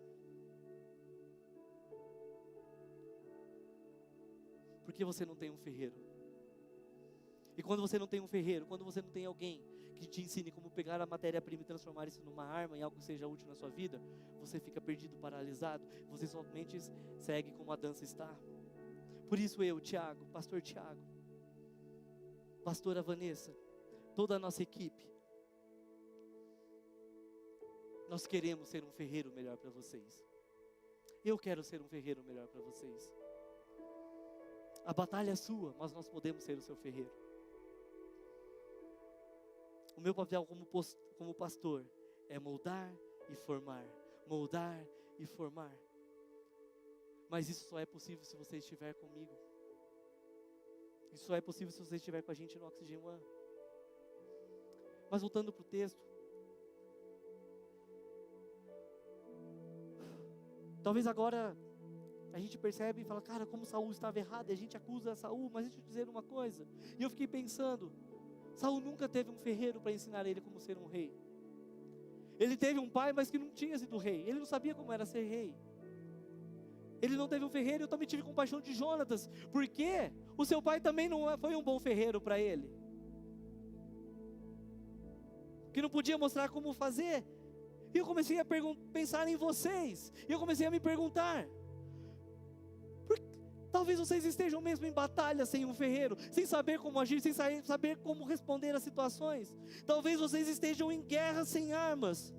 Porque você não tem um ferreiro. E quando você não tem um ferreiro, quando você não tem alguém que te ensine como pegar a matéria-prima e transformar isso numa arma, em algo que seja útil na sua vida, você fica perdido, paralisado, você somente segue como a dança está. Por isso eu, Tiago, pastor Tiago, pastora Vanessa, toda a nossa equipe, nós queremos ser um ferreiro melhor para vocês. Eu quero ser um ferreiro melhor para vocês. A batalha é sua, mas nós podemos ser o seu ferreiro. O meu papel como pastor é moldar e formar. Moldar e formar. Mas isso só é possível se você estiver comigo. Isso só é possível se você estiver com a gente no Oxigênio One. Mas voltando para o texto. Talvez agora a gente percebe e fala: cara, como Saul estava errado, e a gente acusa Saul. Mas deixa eu te dizer uma coisa. E eu fiquei pensando: Saul nunca teve um ferreiro para ensinar ele como ser um rei. Ele teve um pai, mas que não tinha sido rei. Ele não sabia como era ser rei. Ele não teve um ferreiro, eu também tive compaixão de Jonatas, porque o seu pai também não foi um bom ferreiro para ele, que não podia mostrar como fazer. E eu comecei a pensar em vocês, e eu comecei a me perguntar, talvez vocês estejam mesmo em batalha sem um ferreiro, sem saber como agir, sem saber como responder às situações. Talvez vocês estejam em guerra sem armas.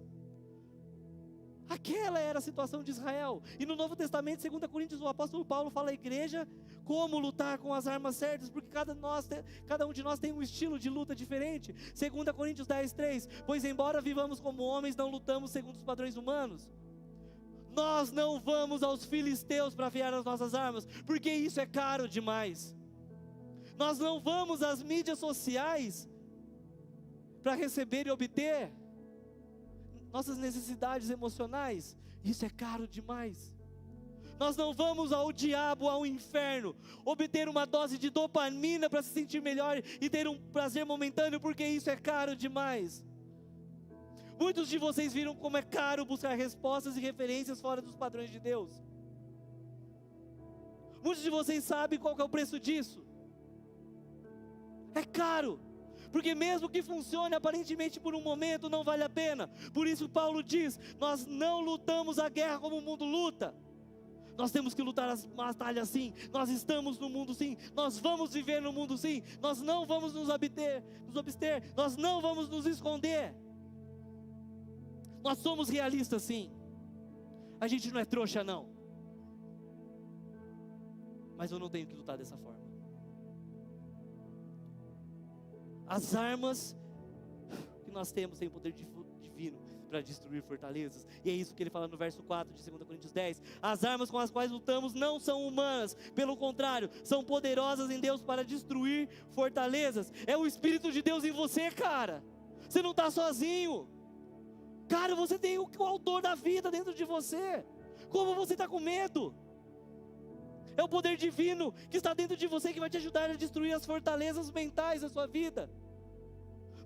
Aquela era a situação de Israel. E no Novo Testamento, 2 Coríntios, o apóstolo Paulo fala à igreja como lutar com as armas certas, porque cada um de nós tem um estilo de luta diferente. 2 Coríntios 10:3, pois embora vivamos como homens, não lutamos segundo os padrões humanos. Nós não vamos aos filisteus para afiar as nossas armas, porque isso é caro demais. Nós não vamos às mídias sociais para receber e obter nossas necessidades emocionais, isso é caro demais. Nós não vamos ao diabo, ao inferno, obter uma dose de dopamina para se sentir melhor e ter um prazer momentâneo, porque isso é caro demais. Muitos de vocês viram como é caro buscar respostas e referências fora dos padrões de Deus. Muitos de vocês sabem qual que é o preço disso. É caro, porque mesmo que funcione aparentemente por um momento, não vale a pena. Por isso Paulo diz, nós não lutamos a guerra como o mundo luta. Nós temos que lutar as batalhas sim, nós estamos no mundo sim, nós vamos viver no mundo sim, nós não vamos nos abster, nós não vamos nos esconder. Nós somos realistas sim, a gente não é trouxa não, mas eu não tenho que lutar dessa forma. As armas que nós temos têm o poder divino para destruir fortalezas, e é isso que ele fala no verso 4 de 2 Coríntios 10, as armas com as quais lutamos não são humanas, pelo contrário, são poderosas em Deus para destruir fortalezas. É o Espírito de Deus em você, cara, você não está sozinho. Cara, você tem o autor da vida dentro de você. Como você está com medo? É o poder divino que está dentro de você que vai te ajudar a destruir as fortalezas mentais da sua vida.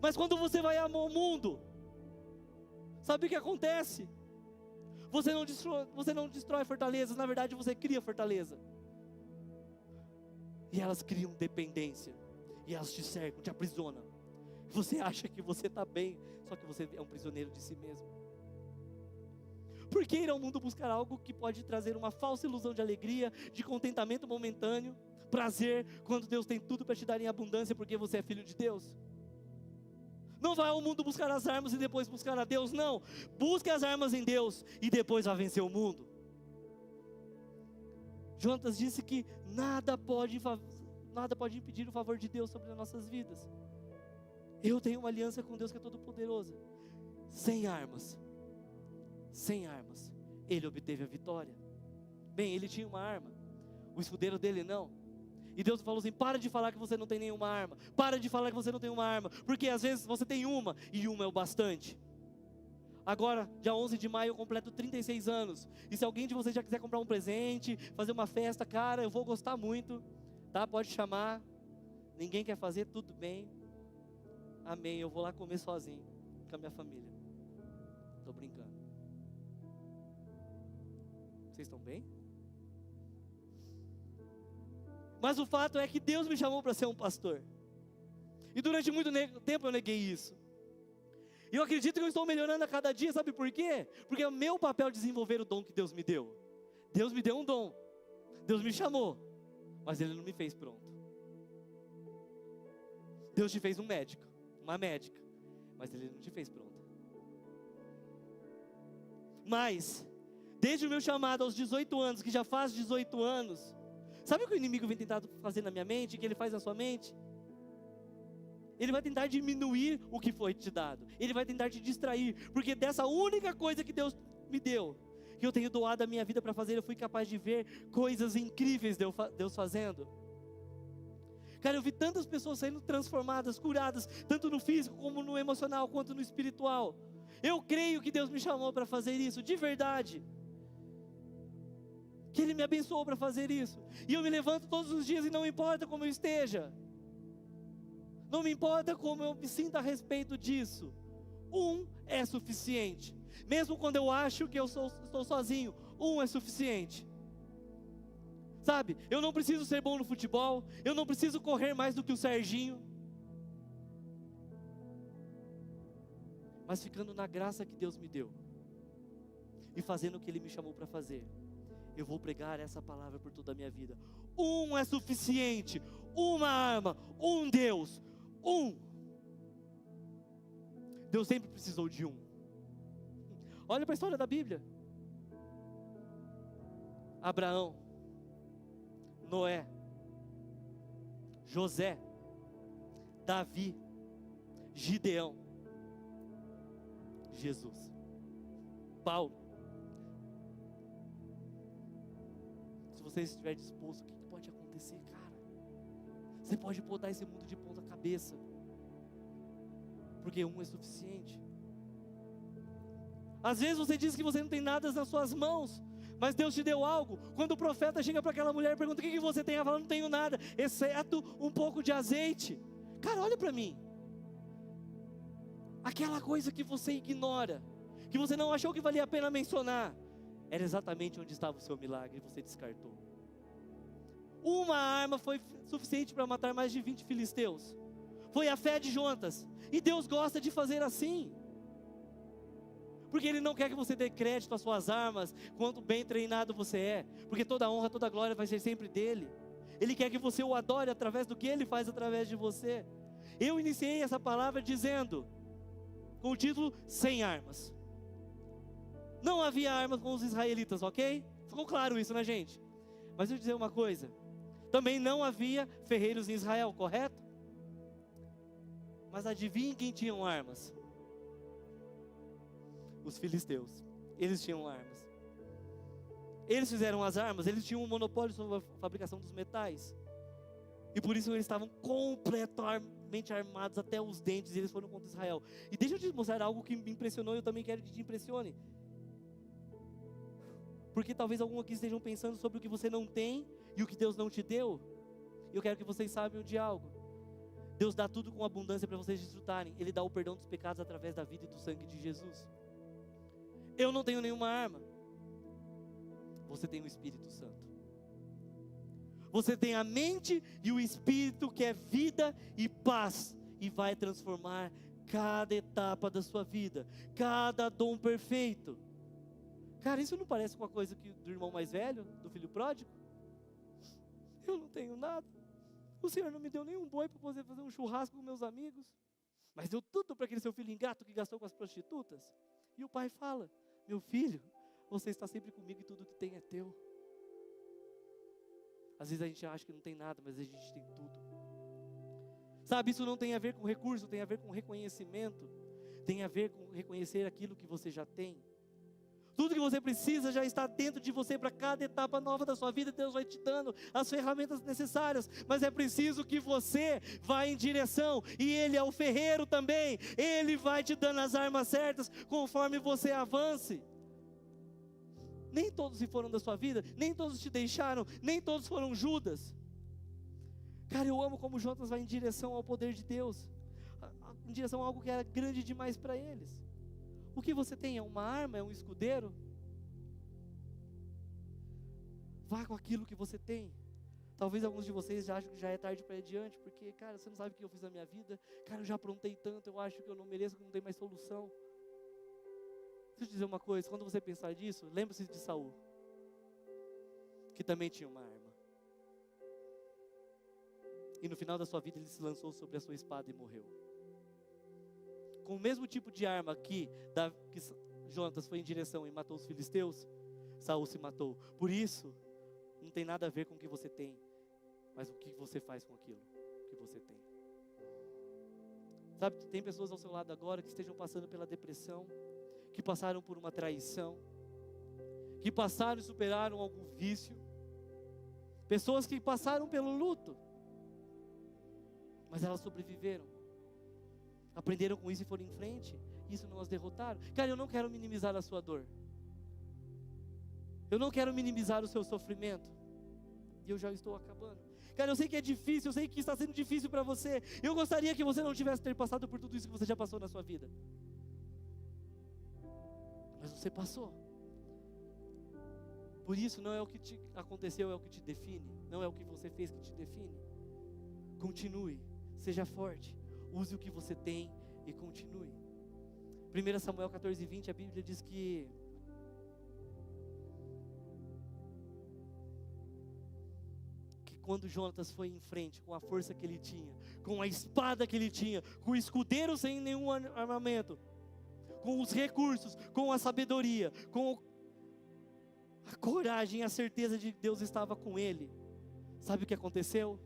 Mas quando você vai ao mundo, sabe o que acontece? Você não destrói fortalezas, na verdade você cria fortaleza. E elas criam dependência. E elas te cercam, te aprisionam. Você acha que você está bem, só que você é um prisioneiro de si mesmo. Por que ir ao mundo buscar algo que pode trazer uma falsa ilusão de alegria, de contentamento momentâneo, prazer, quando Deus tem tudo para te dar em abundância, porque você é filho de Deus? Não vai ao mundo buscar as armas e depois buscar a Deus, não. Busque as armas em Deus e depois vai vencer o mundo. Jonatas disse que nada pode impedir o favor de Deus sobre as nossas vidas. Eu tenho uma aliança com Deus que é todo poderoso. Sem armas, ele obteve a vitória. Bem, ele tinha uma arma, o escudeiro dele não. E Deus falou assim, para de falar que você não tem nenhuma arma. Para de falar que você não tem uma arma, porque às vezes você tem uma, e uma é o bastante. Agora, dia 11 de maio eu completo 36 anos. E se alguém de vocês já quiser comprar um presente, fazer uma festa, cara, eu vou gostar muito, tá? Pode chamar. Ninguém quer fazer, tudo bem. Amém, eu vou lá comer sozinho, com a minha família. Estou brincando. Vocês estão bem? Mas o fato é que Deus me chamou para ser um pastor. E durante muito tempo eu neguei isso. E eu acredito que eu estou melhorando a cada dia, sabe por quê? Porque é o meu papel desenvolver o dom que Deus me deu. Deus me deu um dom. Deus me chamou. Mas Ele não me fez pronto. Deus te fez um médico, uma médica, mas Ele não te fez pronta. Mas, desde o meu chamado aos 18 anos, que já faz 18 anos, sabe o que o inimigo vem tentar fazer na minha mente, que ele faz na sua mente? Ele vai tentar diminuir o que foi te dado, ele vai tentar te distrair, porque dessa única coisa que Deus me deu, que eu tenho doado a minha vida para fazer, eu fui capaz de ver coisas incríveis Deus fazendo. Cara, eu vi tantas pessoas sendo transformadas, curadas, tanto no físico, como no emocional, quanto no espiritual. Eu creio que Deus me chamou para fazer isso, de verdade. Que Ele me abençoou para fazer isso. E eu me levanto todos os dias e não importa como eu esteja. Não me importa como eu me sinta a respeito disso. Um é suficiente. Mesmo quando eu acho que eu estou sozinho, um é suficiente. Sabe, eu não preciso ser bom no futebol, eu não preciso correr mais do que o Serginho. Mas ficando na graça que Deus me deu, e fazendo o que Ele me chamou para fazer, eu vou pregar essa palavra por toda a minha vida. Um é suficiente, uma arma, um Deus, um. Deus sempre precisou de um. Olha para a história da Bíblia. Abraão, Noé, José, Davi, Gideão, Jesus, Paulo. Se você estiver disposto, o que pode acontecer, cara? Você pode botar esse mundo de ponta cabeça, porque um é suficiente. Às vezes você diz que você não tem nada nas suas mãos, mas Deus te deu algo. Quando o profeta chega para aquela mulher e pergunta: o que você tem? Ela fala: não tenho nada, exceto um pouco de azeite. Cara, olha para mim. Aquela coisa que você ignora, que você não achou que valia a pena mencionar, era exatamente onde estava o seu milagre, e você descartou. Uma arma foi suficiente para matar mais de 20 filisteus. Foi a fé de Jonatas. E Deus gosta de fazer assim, porque Ele não quer que você dê crédito às suas armas, quanto bem treinado você é, porque toda a honra, toda a glória vai ser sempre dEle. Ele quer que você o adore através do que Ele faz através de você. Eu iniciei essa palavra dizendo, com o título, sem armas. Não havia armas com os israelitas, ok? Ficou claro isso, né, gente? Mas eu vou dizer uma coisa, também não havia ferreiros em Israel, correto? Mas adivinhem quem tinham armas? Os filisteus. Eles tinham armas. Eles fizeram as armas, eles tinham um monopólio sobre a fabricação dos metais. E por isso eles estavam completamente armados até os dentes, e eles foram contra Israel. E deixa eu te mostrar algo que me impressionou, e eu também quero que te impressione. Porque talvez alguns aqui estejam pensando sobre o que você não tem e o que Deus não te deu. Eu quero que vocês saibam de algo. Deus dá tudo com abundância para vocês desfrutarem. Ele dá o perdão dos pecados através da vida e do sangue de Jesus. Eu não tenho nenhuma arma. Você tem o Espírito Santo. Você tem a mente e o Espírito, que é vida e paz, e vai transformar cada etapa da sua vida, cada dom perfeito. Cara, isso não parece com a coisa do irmão mais velho, do filho pródigo? Eu não tenho nada. O Senhor não me deu nenhum boi para poder fazer um churrasco com meus amigos, mas deu tudo para aquele seu filho ingrato que gastou com as prostitutas. E o pai fala: meu filho, você está sempre comigo e tudo que tem é teu. Às vezes a gente acha que não tem nada, mas a gente tem tudo. Sabe, isso não tem a ver com recurso, tem a ver com reconhecimento. Tem a ver com reconhecer aquilo que você já tem. Tudo que você precisa já está dentro de você para cada etapa nova da sua vida. Deus vai te dando as ferramentas necessárias, mas é preciso que você vá em direção, e Ele é o ferreiro também. Ele vai te dando as armas certas conforme você avance. Nem todos se foram da sua vida, nem todos te deixaram, nem todos foram Judas. Cara, eu amo como Jonas vai em direção ao poder de Deus, em direção a algo que era grande demais para eles. O que você tem? É uma arma? É um escudeiro? Vá com aquilo que você tem. Talvez alguns de vocês já acham que já é tarde para ir adiante, porque, cara, você não sabe o que eu fiz na minha vida. Cara, eu já aprontei tanto, eu acho que eu não mereço, que não tem mais solução. Deixa eu te dizer uma coisa, quando você pensar disso, lembre-se de Saul, que também tinha uma arma. E no final da sua vida ele se lançou sobre a sua espada e morreu. Com o mesmo tipo de arma que Jonatas foi em direção e matou os filisteus, Saul se matou. Por isso, não tem nada a ver com o que você tem, mas o que você faz com aquilo que você tem. Sabe, tem pessoas ao seu lado agora que estejam passando pela depressão, que passaram por uma traição, que passaram e superaram algum vício, pessoas que passaram pelo luto, mas elas sobreviveram, aprenderam com isso e foram em frente. Isso não as derrotaram. Cara, eu não quero minimizar a sua dor, eu não quero minimizar o seu sofrimento, e eu já estou acabando. Cara, eu sei que é difícil, eu sei que está sendo difícil para você. Eu gostaria que você não tivesse ter passado por tudo isso que você já passou na sua vida, mas você passou. Por isso, não é o que te aconteceu, é o que te define. Não é o que você fez que te define. Continue, seja forte, use o que você tem e continue. 1 Samuel 14:20, a Bíblia diz que quando Jonatas foi em frente, com a força que ele tinha, com a espada que ele tinha, com o escudeiro sem nenhum armamento, com os recursos, com a sabedoria, com a coragem e a certeza de que Deus estava com ele, sabe o que aconteceu?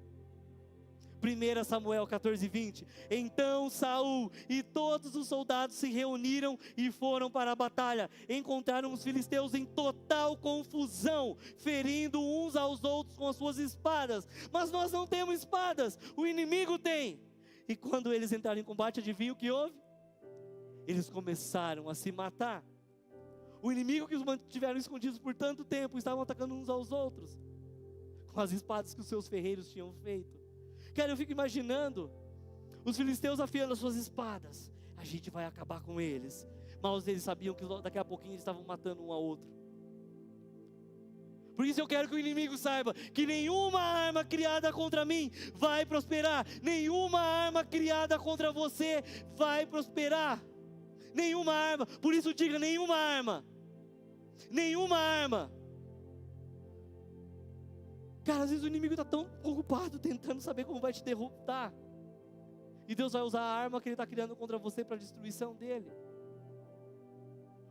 1 Samuel 14:20, então Saul e todos os soldados se reuniram e foram para a batalha, encontraram os filisteus em total confusão, ferindo uns aos outros com as suas espadas, mas nós não temos espadas, o inimigo tem. E quando eles entraram em combate, adivinha o que houve? Eles começaram a se matar. O inimigo que os mantiveram escondidos por tanto tempo, estavam atacando uns aos outros, com as espadas que os seus ferreiros tinham feito. Cara, eu fico imaginando os filisteus afiando as suas espadas. A gente vai acabar com eles. Mas eles sabiam que daqui a pouquinho eles estavam matando um ao outro. Por isso eu quero que o inimigo saiba que nenhuma arma criada contra mim vai prosperar. Nenhuma arma criada contra você vai prosperar. Nenhuma arma. Por isso diga, nenhuma arma. Nenhuma arma. Cara, às vezes o inimigo está tão ocupado tentando saber como vai te derrotar. E Deus vai usar a arma que Ele está criando contra você para a destruição dele.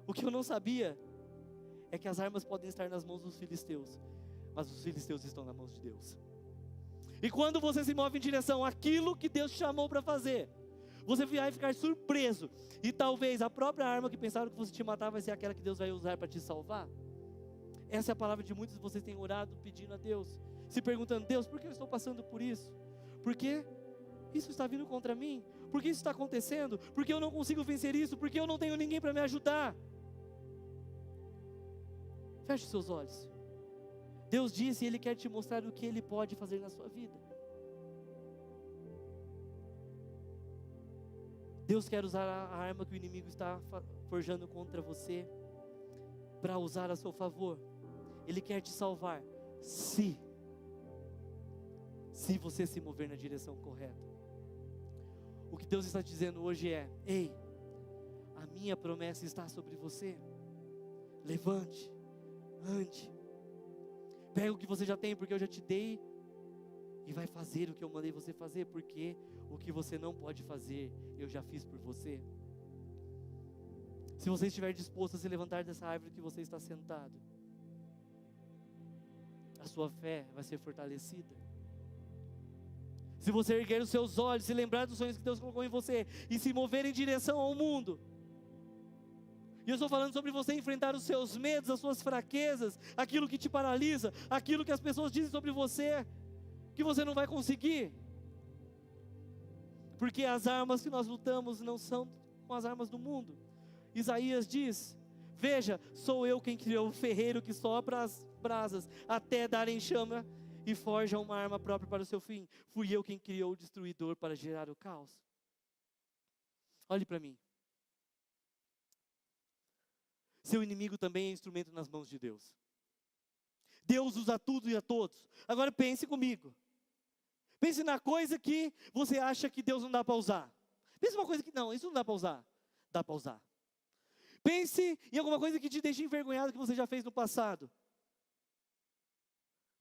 O que eu não sabia é que as armas podem estar nas mãos dos filisteus, mas os filisteus estão nas mãos de Deus. E quando você se move em direção àquilo que Deus te chamou para fazer, você vai ficar surpreso. E talvez a própria arma que pensaram que fosse te matar vai ser aquela que Deus vai usar para te salvar. Essa é a palavra de muitos de vocês têm orado pedindo a Deus, se perguntando: Deus, por que eu estou passando por isso? Por que isso está vindo contra mim? Por que isso está acontecendo? Por que eu não consigo vencer isso? Por que eu não tenho ninguém para me ajudar? Feche os seus olhos. Deus disse e Ele quer te mostrar o que Ele pode fazer na sua vida. Deus quer usar a arma que o inimigo está forjando contra você para usar a seu favor. Ele quer te salvar se você se mover na direção correta. O que Deus está dizendo hoje é: ei, a minha promessa está sobre você. Levante, ande, pega o que você já tem, porque eu já te dei, e vai fazer o que eu mandei você fazer, porque o que você não pode fazer, eu já fiz por você. Se você estiver disposto a se levantar dessa árvore que você está sentado, a sua fé vai ser fortalecida. Se você erguer os seus olhos, se lembrar dos sonhos que Deus colocou em você, e se mover em direção ao mundo, e eu estou falando sobre você enfrentar os seus medos, as suas fraquezas, aquilo que te paralisa, aquilo que as pessoas dizem sobre você, que você não vai conseguir, porque as armas que nós lutamos não são com as armas do mundo. Isaías diz: veja, sou eu quem criou o ferreiro que sopra as brasas até darem chama e forja uma arma própria para o seu fim. Fui eu quem criou o destruidor para gerar o caos. Olhe para mim. Seu inimigo também é instrumento nas mãos de Deus. Deus usa tudo e a todos. Agora pense comigo. Pense na coisa que você acha que Deus não dá para usar. Pense uma coisa que não, isso não dá para usar. Dá para usar. Pense em alguma coisa que te deixa envergonhado que você já fez no passado.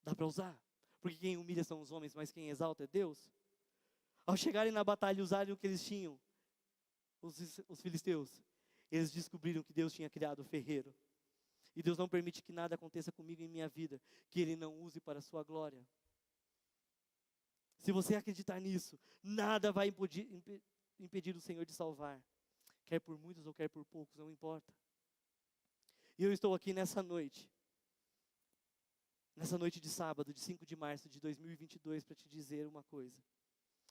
Dá para usar. Porque quem humilha são os homens, mas quem exalta é Deus. Ao chegarem na batalha e usarem o que eles tinham, os filisteus, eles descobriram que Deus tinha criado o ferreiro. E Deus não permite que nada aconteça comigo em minha vida que Ele não use para a sua glória. Se você acreditar nisso, nada vai impedir o Senhor de salvar. Quer por muitos ou quer por poucos, não importa. E eu estou aqui nessa noite de sábado, de 5 de março de 2022, para te dizer uma coisa.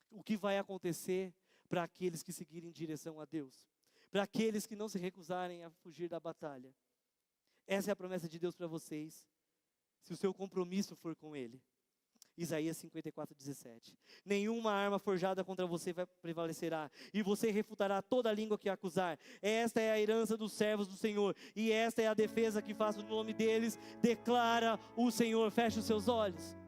O que vai acontecer para aqueles que seguirem em direção a Deus? Para aqueles que não se recusarem a fugir da batalha. Essa é a promessa de Deus para vocês, se o seu compromisso for com Ele. Isaías 54:17. Nenhuma arma forjada contra você prevalecerá, e você refutará toda língua que acusar. Esta é a herança dos servos do Senhor, e esta é a defesa que faço no nome deles, declara o Senhor. Feche os seus olhos.